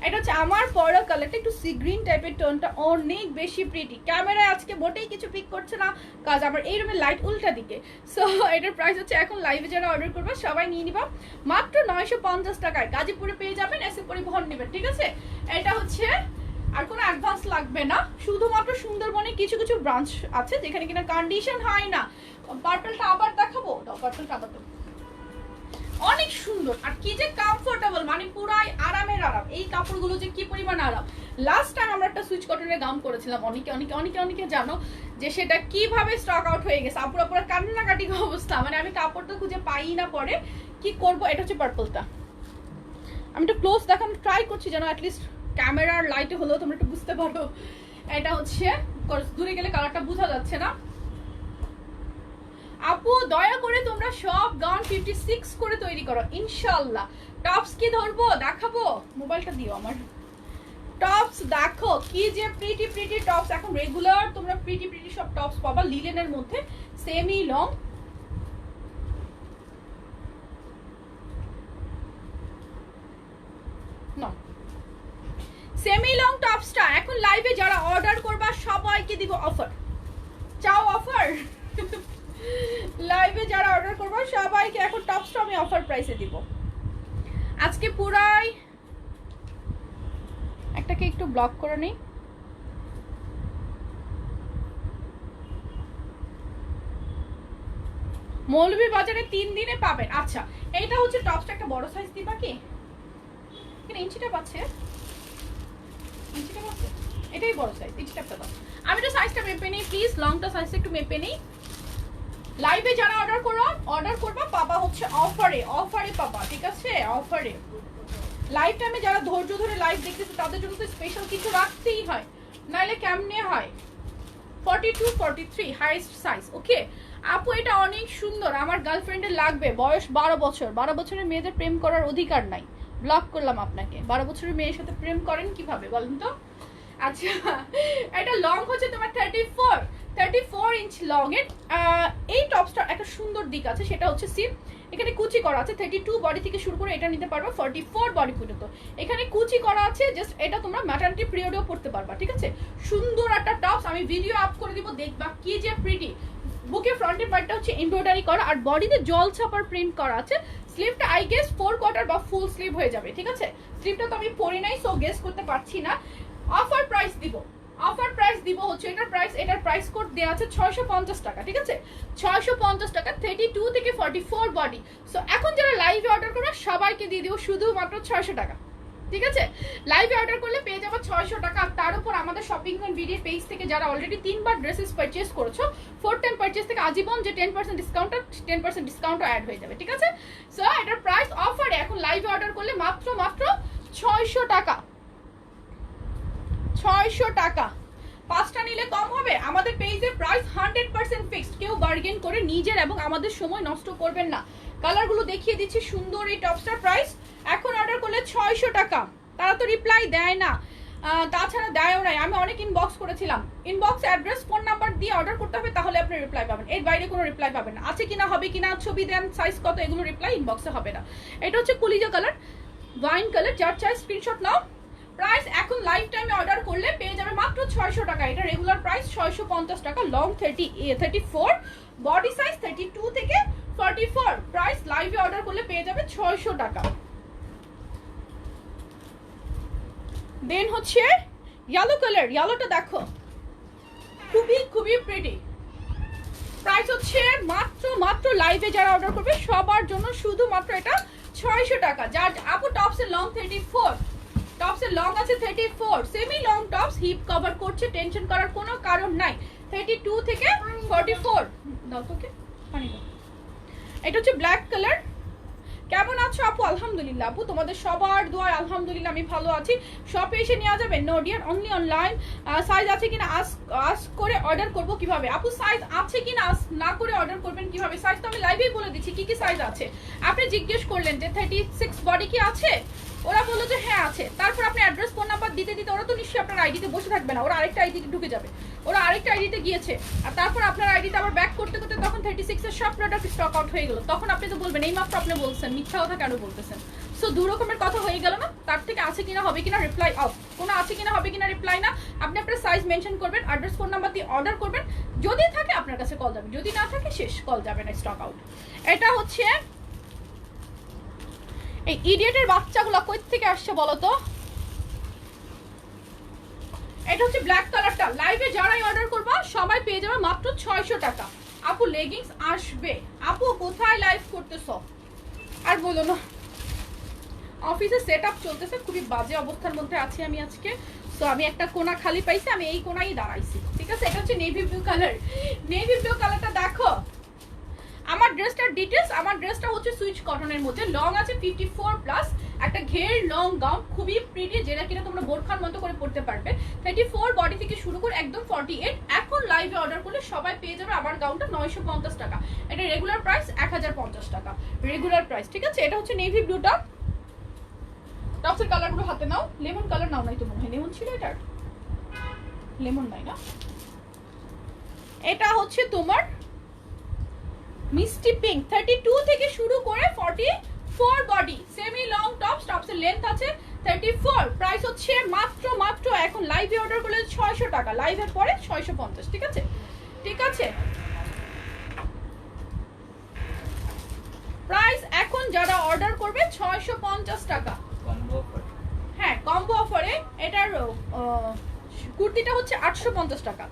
এটা হচ্ছে আমার পরে কালারটা, একটু সি গ্রিন টাইপের টোনটা, অনেক বেশি প্রিটি। ক্যামেরায় আজকে মোটেই কিছু পিক করছে না, কাজ আমার এই রুমের লাইট উল্টা দিকে। সো এটার প্রাইস হচ্ছে এখন লাইভে যারা অর্ডার করবে সবাই নিয়ে নিবা মাত্র 950 টাকায়। গাজীপুরে পেয়ে যাবেন, এসে পরিবহন নেবেন, ঠিক আছে। এটা হচ্ছে আর কোনো অ্যাডভান্স লাগবে না, শুধুমাত্র সুন্দরবনে কিছু কিছু ব্রাঞ্চ আছে যেখানে কিনা কন্ডিশন হয় না। পার্পলটা আবার দেখাবো, পার্পলটা আবার দেখাবো, অনেক সুন্দর আর কি যে কমফোর্টেবল, মানে পুরাই আরামের আরাম। এই কাপড়গুলো যে কি পরিমাণ আরাম। লাস্ট টাইম আমরা একটা সুইচ কটনের গাউন করেছিলাম, অনেকে অনেকে অনেকে অনেকে জানো যে সেটা কিভাবে স্টক আউট হয়ে গেছে। আপুরা পুরো কান্নাকাটি অবস্থা, মানে আমি কাপড়টা খুঁজে পাই না, পরে কি করব। এটা হচ্ছে পার্পলটা, আমি একটু ক্লোজ দেখানোর ট্রাই করছি যেন অ্যাটলিস্ট ক্যামেরার লাইটে হলেও তোমরা একটু বুঝতে পারো। এটা হচ্ছে দূরে গেলে কালারটা বোঝা যাচ্ছে না। আপু দয়া করে তোমরা সব গাউন 56 করে তৈরি করো ইনশাআল্লাহ। টপস কি ধরবো, দেখাবো, মোবাইলটা দিও আমার। টপস দেখো কি যে প্রিটি প্রিটি টপস। এখন রেগুলার তোমরা প্রিটি প্রিটি সব টপস পাবা লিলেনের মধ্যে, সেমি লং। সেমি লং টপসটা এখন লাইভে যারা অর্ডার করবা সবাইকে দিব অফার। চাও অফার? লাইভে যারা অর্ডার করবো সবাইকে এখন টপসটা আমি অফার প্রাইসে দিব আজকে পুরাই। একটাকে একটু ব্লক করে নেই। মৌলভী বাজারে 3 দিনে পাবেন। আচ্ছা এইটা হচ্ছে টপসটা, একটা বড় সাইজ দিবা কি? এখানে ইঞ্চিটা পাচ্ছে, ইঞ্চিটা পাচ্ছে, এটাই বড় সাইজ, ইঞ্চিটা দাও। আমি তো সাইজটা মেপে নেই প্লিজ, লংটা সাইজটা একটু মেপে নেই। লাইভে যারা অর্ডার করবা পাবা হচ্ছে অফারে, অফারে পাবা, ঠিক আছে? অফারে লাইভ টাইমে যারা ধৈর্য ধরে লাইভ দেখতেছে তাদের জন্য তো স্পেশাল কিছু রাখতেই হয়, নাইলে কেমনে হয়। 42 43 হাইস্ট সাইজ। ওকে আপু এটা অনেক সুন্দর, আমার গার্লফ্রেন্ডের লাগবে, বয়স 12 বছর। 12 বছরের মেয়েদের প্রেম করার অধিকার নাই। ব্লক করলাম আপনাকে। 12 বছরের মেয়ের সাথে প্রেম করেন কিভাবে বলেন তো? আচ্ছা এটা লং হচ্ছে তোমার 34 ইঞ্চ লং এর। এই টপসটার একটা সুন্দর দিক আছে, সেটা হচ্ছে সিম এখানে কুচি করা আছে। 32 বডি থেকে শুরু করে এটা নিতে পারবে 44 বডি পর্যন্ত। এখানে কুচি করা আছে, জাস্ট এটা তোমরা ম্যাটারনিটি পিরিয়ডেও পড়তে পারবা, ঠিক আছে? সুন্দর একটা টপস, আমি ভিডিও আপ করে দিব, দেখবা কি যে প্রিটি। বুকে ফ্রন্টের পার্টটা হচ্ছে এমব্রয়ডারি করা, আর বডিতে জল ছাপার প্রিন্ট করা আছে। স্লিভটা আই গেস 4 কোয়ার্টার বা ফুল স্লিভ হয়ে যাবে, ঠিক আছে? স্লিভটা তো আমি পরি নাই, সো গেস করতে পারছি না। অফার প্রাইস দিব হচ্ছে এটার প্রাইস কোড দেওয়া আছে 650 টাকা, ঠিক আছে? 650 টাকা 32 থেকে 44 বডি। সো এখন যারা লাইভে অর্ডার করবে সবাইকে দিয়ে দিব শুধুমাত্র 600 টাকা, ঠিক আছে? লাইভে অর্ডার করলে পেয়ে যাবো 600 টাকা। তার উপর আমাদের শপিং অন বিডির পেজ থেকে যারা অলরেডি 3বার ড্রেসেস পারচেজ করেছো, 4 টাইম পারচেজ থেকে আজীবন যে 10% ডিসকাউন্টও অ্যাড হয়ে যাবে, ঠিক আছে? সো এটার প্রাইস অফারে এখন লাইভে অর্ডার করলে মাত্র 600 টাকা। 600 টাকা 5টা নিলে কম হবে। আমাদের পেজের প্রাইস 100% ফিক্সড, কেউ বার্গেন করে নিজের এবং আমাদের সময় নষ্ট করবেন না। কালারগুলো দেখিয়ে দিচ্ছি, সুন্দর এই টপসটার প্রাইস এখন অর্ডার করলে 600 টাকা। তারা তো রিপ্লাই দেয় না, তাছাড়া দেয়ও নাই। আমি অনেক ইনবক্স করেছিলাম, ইনবক্স অ্যাড্রেস ফোন নাম্বার দিয়ে অর্ডার করতে হবে, তাহলে আপনি রিপ্লাই পাবেন। এর বাইরে কোনো রিপ্লাই পাবেন না। আছে কিনা, হবে কিনা, ছবি দেন, সাইজ কত, এগুলো রিপ্লাই ইনবক্সে হবে না। এটা হচ্ছে কুলিজা কালার, ওয়াইন কালার, যার চাই স্ক্রিনশট নাও। প্রাইস এখন লাইভ টাইমে অর্ডার করলে পেয়ে যাবে মাত্র 600 টাকা। এটা রেগুলার প্রাইস 650 টাকা। লং 34, বডি সাইজ 32 থেকে 44। প্রাইস লাইভে অর্ডার করলে পেয়ে যাবে 600 টাকা। দেন হচ্ছে ইয়েলো কালার, ইয়েলোটা দেখো খুবই প্রিটি। প্রাইস হচ্ছে মাত্র লাইভে যারা অর্ডার করবে সবার জন্য শুধুমাত্র এটা 600 টাকা। যার আপু টপসের লং 34, টপসের লং আছে 34, semi long tops, hip cover করছে, টেনশন করার কোনো কারণ নাই। 32 থেকে 44 দাও তোকে পানি দাও। এটা হচ্ছে ব্ল্যাক কালার। কেমন আছো আপু? আলহামদুলিল্লাহ আপু, তোমাদের সবার দোয়ায় আলহামদুলিল্লাহ আমি ভালো আছি। শপে এসে নেওয়া যাবে? No dear, only online. Size আছে কিনা আস্ক করে অর্ডার করব কিভাবে? আপু সাইজ আছে কিনা আস্ক না করে অর্ডার করবেন কিভাবে? সাইজ তো আমি লাইভেই বলে দিচ্ছি কি কি সাইজ আছে। আপনি জিজ্ঞেস করলেন যে 36 বডি কি আছে, ওরা বললো যে হ্যাঁ আছে। তারপর আপনি অ্যাড্রেস ফোন নাম্বার দিতে ওরা তো নিশ্চয়ই আপনার আইডিতে বসে থাকবে না, ওরা আরেকটা আইডিতে ঢুকে যাবে, ওরা আরেকটা আইডিতে গিয়েছে, আর তারপর আপনার আইডিতে আবার ব্যাক করতে করতে তখন 36 এর সব প্রোডাক্ট স্টক আউট হয়ে গেল। তখন আপনি তো বলবেন এই মাত্র আপনি বলছেন, মিথ্যা কথা কেন বলতেছেন? সো দু রকমের কথা হয়ে গেল না। তার থেকে আছে কিনা হবে কিনা রিপ্লাই অফ, কোনো আছে কিনা হবে কিনা রিপ্লাই না। আপনি আপনার সাইজ মেনশন করবেন, অ্যাড্রেস ফোন নাম্বার দিয়ে অর্ডার করবেন। যদি থাকে আপনার কাছে কল যাবে, যদি না থাকে শেষ, কল যাবে না, স্টক আউট। এটা হচ্ছে এই ইডিয়েটের বাচ্চাগুলো কই থেকে আসছে বলো তো? এটা হচ্ছে ব্ল্যাক কালারটা। লাইভে যারাই অর্ডার করবা সবাই পেয়ে যাবে মাত্র 600 টাকা। আপু লেগিংস আসবে। আপু কোথায় লাইভ করতেছো? আর বলো না, অফিসে সেট আপ চলতেছে, খুবই বাজে অবস্থার মধ্যে আছি আমি আজকে। তো আমি একটা কোনা খালি পাইছি, আমি এই কোনায় দাঁড়াইছি, ঠিক আছে? এটা হচ্ছে navy blue colour. Navy blue কালারটা দেখো। আমার ড্রেসটার ডিটেলস, আমার ড্রেসটা হচ্ছে সুইচ কটনের মধ্যে, লং আছে 54 প্লাস, একটা ঘের লং গাউন, খুবই প্রিটি, যেটা কিনা তোমরা বোরখার মতো করে পড়তে পারবে। 34 বডি থেকে শুরু করে একদম 48। এখন লাইভে অর্ডার করলে সবাই পেয়ে যাবে আমার গাউনটা 950 টাকা। এটা রেগুলার প্রাইস 1050 টাকা, রেগুলার প্রাইস, ঠিক আছে? এটা হচ্ছে নেভি ব্লুটা। টপসের কালারগুলো হাতে নাও। লেমন কালার নাও নাই তো মনে হয়, লেমন ছিল এটার, লেমন নাই না। এটা হচ্ছে তোমার মিষ্টি পিঙ্ক, 32 থেকে শুরু করে 44 বডি, সেমি লং টপস, টপসের লেন্থ আছে 34। প্রাইস হচ্ছে মাত্র এখন লাইভে অর্ডার করলে 600 টাকা, লাইভের পরে 650, ঠিক আছে? ঠিক আছে, যারা অর্ডার করবে 650 টাকা। হ্যাঁ কম্বো অফারে। এটার কুর্তিটা হচ্ছে 850 টাকা,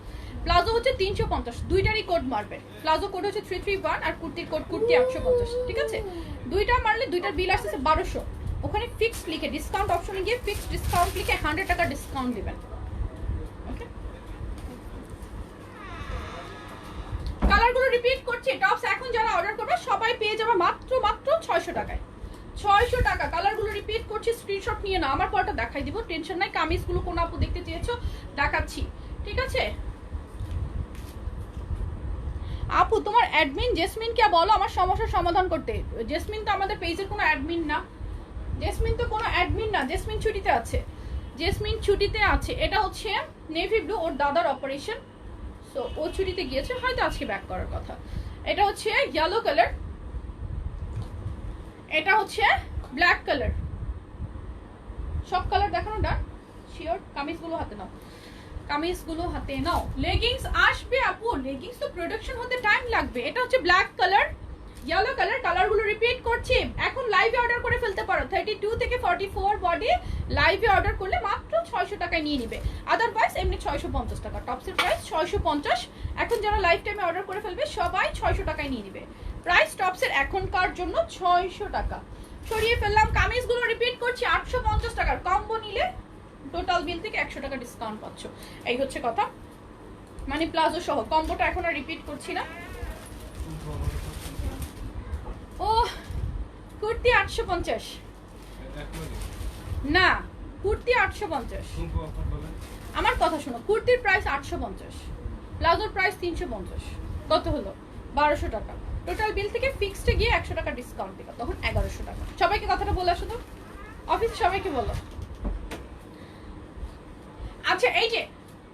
প্লাজো হচ্ছে 350, দুইটারই কোড মারবে। প্লাজো কোড হচ্ছে 331 আর কুর্তির কোড কুর্তি 850, ঠিক আছে? দুইটা মারলে দুইটার বিল আসছে 1200। ওখানে ফিক্সড লিখে ডিসকাউন্ট অপশনে গিয়ে ফিক্সড ডিসকাউন্ট লিখে 100 টাকা ডিসকাউন্ট দিবেন। ওকে, কালারগুলো রিপিট করছি। টপস এখন যারা অর্ডার করবে সবাই পেয়ে যাবে মাত্র 600 টাকায়। 600 টাকা। কালারগুলো রিপিট করছি, স্ক্রিনশট নিয়ে না, আমার পরটা দেখাই দিব, টেনশন নাই। কামিজগুলো কোন আপু দেখতে চেয়েছো দেখাচ্ছি, ঠিক আছে? আপু তোমার অ্যাডমিন জেসমিনকে বলো আমার সমস্যার সমাধান করতে। জেসমিন তো আমাদের পেজের কোনো অ্যাডমিন না, জেসমিন তো কোনো অ্যাডমিন না, জেসমিন ছুটিতে আছে, জেসমিন ছুটিতে আছে। এটা হচ্ছে নেভি ব্লু, ওর দাদার অপারেশন, সো ও ছুটিতে গিয়েছে, হয়তো আজকে ব্যাক করার কথা। এটা হচ্ছে ইয়েলো কালার, এটা হচ্ছে ব্ল্যাক কালার। সব কালার দেখানো ডান, শিওর? কামিজগুলো হাতে নাও, কামিজগুলো হাতে নাও। লেগিংস আসবে আপু, লেগিংস তো প্রোডাকশন হতে টাইম লাগবে। এটা হচ্ছে ব্ল্যাক কালার, ইয়েলো কালার। কালারগুলো রিপিট করছি, এখন লাইভে অর্ডার করে ফেলতে পারো। 32 থেকে 44 বডি লাইভে অর্ডার করলে মাত্র 600 টাকায় নিয়ে নিবে, আদারওয়াইজ এমনি 650 টাকা। টপসের প্রাইস 650। এখন যারা লাইভ টাইমে অর্ডার করে ফেলবে সবাই 600 টাকায় নিয়ে নিবে। প্রাইস টপসের এখনকার জন্য 600 টাকা। সরিয়ে ফেললাম। কামিজগুলো রিপিট করছি, 850 টাকার কম্বো নিলে টোটাল বিল থেকে 100 টাকা ডিসকাউন্ট পাচ্ছ। এই হচ্ছে কথা, মানে প্লাজো সহ কম্বোটা এখন আর রিপিট করছি না। ও কুর্তি 850 না, কুর্তি 850। আমার কথা শোনো, কুর্তির প্রাইস 850, প্লাজোর প্রাইস 350, কত হলো? 1200 টাকা। টোটাল বিল থেকে ফিক্সডে গিয়ে 100 টাকা ডিসকাউন্ট দিবা, তখন 1100 টাকা। সবাইকে কথাটা বলে আসো তো, অফিসে সবাইকে বলো। আচ্ছা এই যে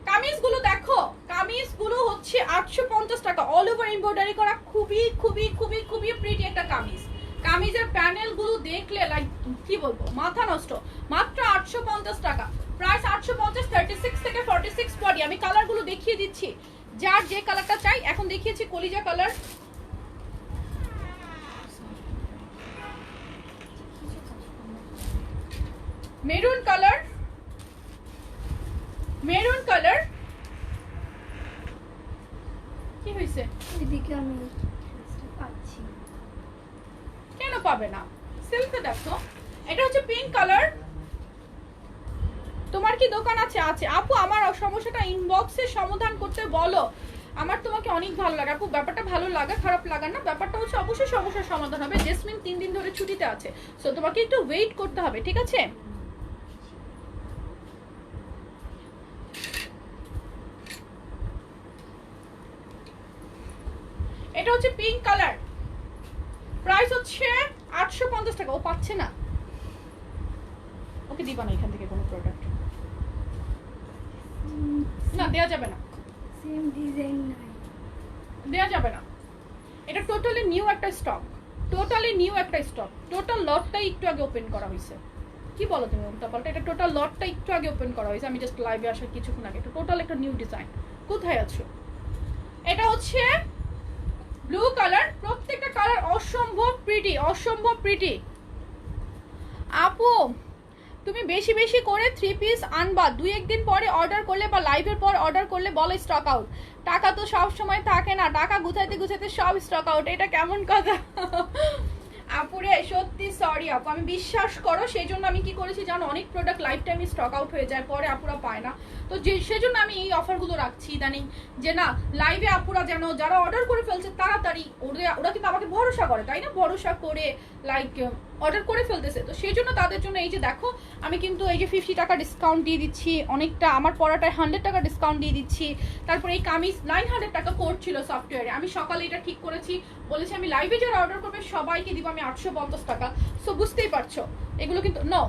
কামিজগুলো দেখো, কামিজগুলো হচ্ছে 850 টাকা, অল ওভার এমব্রয়ডারি করা, খুবই খুবই খুবই খুবই প্রিটি একটা কামিজ। কামিজের প্যানেলগুলো দেখলে লাইক কি বলবো, মাথা নষ্ট। মাত্র 850 টাকা, প্রাইস 850। 36 থেকে 46 বডি। আমি কালারগুলো দেখিয়ে দিচ্ছি, যার যে কালারটা চাই। এখন দেখিয়েছি কলিজা colour, maroon colour, maroon colour. কি হয়েছে? এদিকে আমি পাচ্ছি, কেন পাবে না? সিল্কে দেখো। এটা হচ্ছে পিঙ্ক কালার। তোমার কি দোকান আছে? আছে আপু, আমার সমস্যাটা ইনবক্সে সমাধান করতে বলো। আমার তোমাকে অনেক ভালো লাগে আপু, ব্যাপারটা ভালো লাগা খারাপ লাগা না, ব্যাপারটা হচ্ছে অবশ্যই সমস্যার সমাধান হবে। জেসমিন 3 দিন ধরে ছুটিতে আছে, সো তোমাকে একটু ওয়েট করতে হবে, ঠিক আছে? এটা হচ্ছে পিঙ্ক কালার, প্রাইস হচ্ছে 850 টাকা। ও পাচ্ছে না, ওকে দিবা না এখান থেকে কোনো প্রোডাক্ট, না দেয়া যাবে না, সেম ডিজাইন নাই, দেয়া যাবে না। এটা টোটালি নিউ একটা স্টক, টোটালি নিউ একটা স্টক। টোটাল লটটাই একটু আগে ওপেন করা হয়েছে। কি বলো তুমি উল্টাপাল্টা? এটা টোটাল লটটা একটু আগে ওপেন করা হয়েছে, আমি জাস্ট লাইভে আসার কিছুক্ষণ আগে। এটা টোটাল একটা নিউ ডিজাইন। কোথায় আছো? এটা হচ্ছে ব্লু কালার, প্রত্যেকটা কালার অসম্ভব প্রিটি, অসম্ভব প্রিটি। আপু তুমি বেশি বেশি করে 3 পিস আনবা, 2-1 দিন পরে অর্ডার করলে বা লাইভের পর অর্ডার করলে বলে স্টক আউট। টাকা তো সব সময় থাকে না, টাকা গুছাইতে গুছাইতে সব স্টক আউট, এটা কেমন কথা? আপুরে সত্যি সরি আপু, আমি বিশ্বাস করো সেই জন্য আমি কি করেছি জানো, অনেক প্রোডাক্ট লাইফ টাইমে স্টক আউট হয়ে যায়, পরে আপুরা পায় না। তো যে সেজন্য আমি এই অফারগুলো রাখছি ইদানিং, যে না লাইভে আপুরা যেন যারা অর্ডার করে ফেলছে তাড়াতাড়ি, ওরা কিন্তু আমাকে ভরসা করে তাই না, ভরসা করে লাইক অর্ডার করে ফেলতেছে। তো সেই জন্য তাদের জন্য এই যে দেখো আমি কিন্তু এই যে 50 টাকা ডিসকাউন্ট দিয়ে দিচ্ছি, অনেকটা আমার পড়াটায় 100 টাকা ডিসকাউন্ট দিয়ে দিচ্ছি। তারপরে এই কামিজ 900 টাকা কোড ছিল সফটওয়্যারে, আমি সকালে এটা ঠিক করেছি, বলেছি আমি লাইভে যারা অর্ডার করবে সবাইকে দিব আমি 850 টাকা। সো বুঝতেই পারছো এগুলো কিন্তু নো,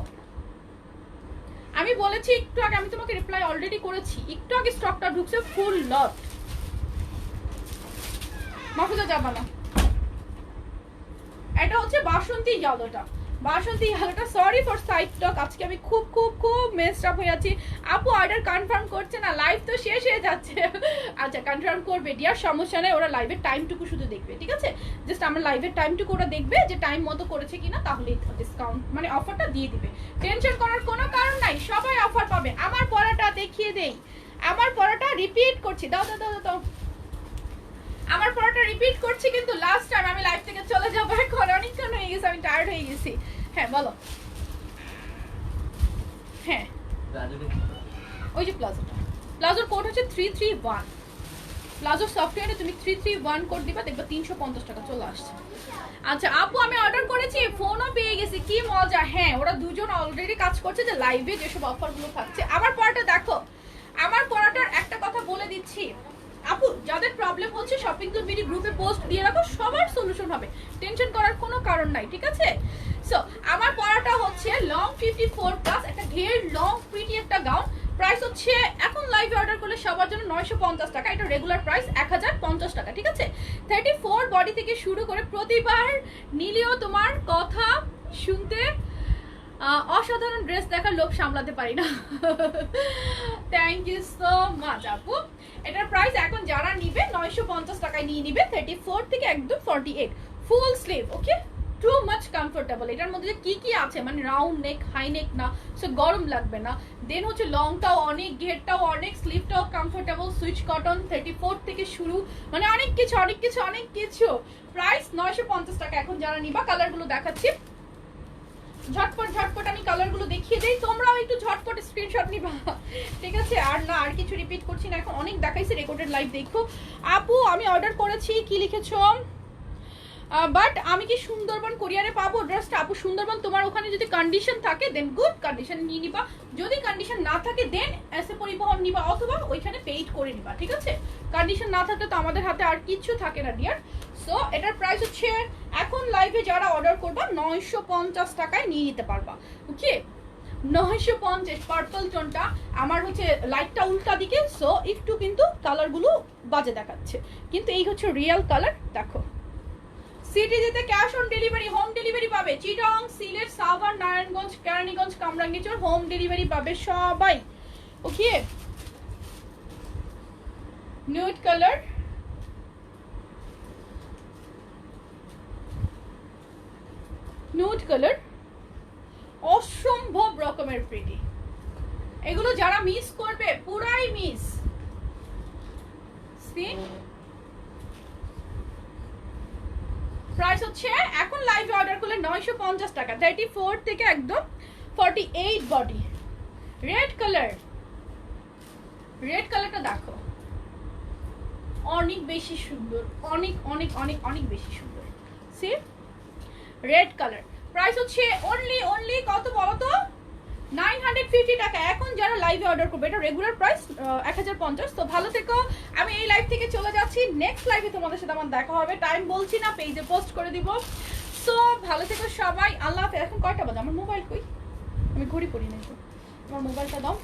আমি বলেছি একটু আগে, আমি তোমাকে রিপ্লাই অলরেডি করেছি, একটু আগে স্টকটা ঢুকছে ফুল লট। মাফুজা যাবা না। এটা হচ্ছে বাসন্তী ইয়েলোটা, বাসন্তী ইয়েলোটা। সরি ফর সাইড টক, আজকে আমি খুব খুব খুব মেসড আপ হয়ে যাচ্ছি। আপু অর্ডার কনফার্ম করছে না, লাইভ তো শেষ হয়ে যাচ্ছে। আচ্ছা কনফার্ম করবে ডিয়ার, সমস্যা নেই, ওরা লাইভের টাইমটুকু শুধু দেখবে, ঠিক আছে? জাস্ট আমার লাইভের টাইমটুকু ওরা দেখবে যে টাইম মতো করেছে কিনা, তাহলেই ডিসকাউন্ট মানে অফারটা দিয়ে দিবে। টেনশন করার কোনো কারণ নাই, সবাই অফার পাবে। আমার পড়াটা দেখিয়ে দেই, আমার পড়াটা রিপিট করছি, দাও দাও দাও দাও, আমার পড়াটা রিপিট করছি কিন্তু লাস্ট টাইম আমি লাইভ থেকে চলে যাবো এখন, অনেকক্ষণ হয়ে গেছে, আমি টায়ার্ড হয়ে গেছি। হ্যাঁ বলো। হ্যাঁ ওই যে প্লাজোটা, প্লাজোর কোড হচ্ছে 331, প্লাজো সফটওয়্যারে তুমি 331 কোড দিবা, দেখবা 350 টাকা চলে আসছে। আচ্ছা আপু আমি অর্ডার করেছি, ফোনও পেয়ে গেছি, কি মজা। হ্যাঁ ওরা দুজন অলরেডি কাজ করছে যে লাইভে যেসব অফারগুলো থাকছে। আমার পড়াটা দেখো, আমার পড়াটার একটা কথা বলে দিচ্ছি আপু, যাদের প্রবলেম হচ্ছে শপিং জোন বিডি গ্রুপে পোস্ট দিয়ে রাখো, সবার সলিউশন হবে, টেনশন করার কোনো কারণ নাই, ঠিক আছে? সো আমার পড়াটা হচ্ছে লং 54 প্লাস, একটা ঘের লং প্রিটি একটা গাউন, প্রাইস হচ্ছে এখন লাইভে অর্ডার করলে সবার জন্য 950 টাকা, এটা রেগুলার প্রাইস 1050 টাকা, ঠিক আছে? 34 বডি থেকে শুরু করে প্রতিবার নিলেও তোমার কথা শুনতে অসাধারণ ড্রেস দেখার লোক সামলাতে পারি না। থ্যাংক ইউ সো মাচ আপু। এটার প্রাইস এখন যারা নিবে 950 টাকায় নিয়ে নিবে, 34 থেকে একদম 48, full sleeve, okay? Too much comfortable. এটার মধ্যে কি কি আছে মানে রাউন্ড নেক, হাই নেক না, সো গরম লাগবে না। দেন হচ্ছে লংটাও অনেক, ঘেরটাও অনেক, স্লিভটাও কমফোর্টেবল, সুইচ কটন, 34 থেকে শুরু, মানে অনেক কিছু অনেক কিছু অনেক কিছু। প্রাইস 950 টাকা এখন যারা নিবা। কালারগুলো দেখাচ্ছি ঝটপট ঝটপট, আমি কালারগুলো দেখিয়ে দিই, তোমরাও একটু ঝটপট স্ক্রিনশট নিবা, ঠিক আছে? আর না আর কিছু রিপিট করছি না, এখন অনেক দেখাইছি, রেকর্ডেড লাইভ দেখো। আপু আমি অর্ডার করেছি, কি লিখেছো? বাট আমি কি সুন্দরবন কোরিয়ারে পাবো ড্রেসটা? আপু সুন্দরবন তোমার ওখানে যদি কন্ডিশন থাকে দেন গুড, কন্ডিশন নিয়ে নিবা, যদি কন্ডিশন না থাকে দেন এসে পরিবহন নিবা অথবা ওইখানে পেইড করে নিবা, ঠিক আছে? কন্ডিশন না থাকলে তো আমাদের হাতে আর কিছু থাকে না ডিয়ার। সো এটার প্রাইস হচ্ছে এখন লাইভে যারা অর্ডার করবা 950 টাকায় নিয়ে নিতে পারবা, ওকে? 950 পার্পল টোনটা, আমার হচ্ছে লাইটটা উল্টা দিকে, সো একটু কিন্তু কালারগুলো বাজে দেখাচ্ছে, কিন্তু এই হচ্ছে রিয়েল কালার। দেখো সিটি দিতে cash on delivery, home delivery পাবে, চিটং, সিলেট, সাভার, নারায়ণগঞ্জ, কেরানীগঞ্জ, কামরাঙ্গীরচর, হোম ডেলিভারি পাবে সবাই, ওকে? নিউড কালার, নিউড কালার, অসম্ভব রকমের প্রিটি। এগুলো যারা মিস করবে পুরাই মিস। প্রাইস হচ্ছে এখন লাইভে অর্ডার করলে 950 টাকা, 34 থেকে একদম 48 বডি। রেড কালার, রেড কালারটা দেখো অনেক বেশি সুন্দর, অনেক অনেক অনেক অনেক বেশি সুন্দর। সি রেড কালার, প্রাইস হচ্ছে অনলি কত বলো তো? 950 টাকা এখন যারা লাইভে অর্ডার করবে। এটা রেগুলার প্রাইস 1050। তো ভালো থেকো, আমি এই লাইভ থেকে চলে যাচ্ছি, নেক্সট লাইভে তোমাদের সাথে আমার দেখা হবে, টাইম বলছি না, পেজে পোস্ট করে দিব। সো ভালো থেকো সবাই, আল্লাহ হাফেজ। এখন কয়টা বাজে? আমার মোবাইল কই? আমি ঘড়ি পড়ি নাই তো, আমার মোবাইলটা দাও,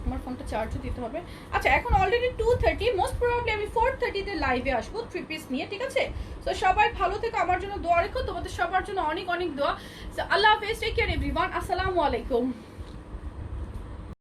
আমার ফোনটা চার্জও দিতে হবে। আচ্ছা এখন অলরেডি 2:30, মোস্ট প্রবাবলি আমি 4:30 লাইভে আসবো 3 পিস নিয়ে, ঠিক আছে? তো সবাই ভালো থেকো, আমার জন্য দোয়া রেখো, তোমাদের সবার জন্য অনেক অনেক দোয়া। আল্লাহ হাফেজ, টেক কেয়ার এভরিওয়ান, আসসালামু আলাইকুম।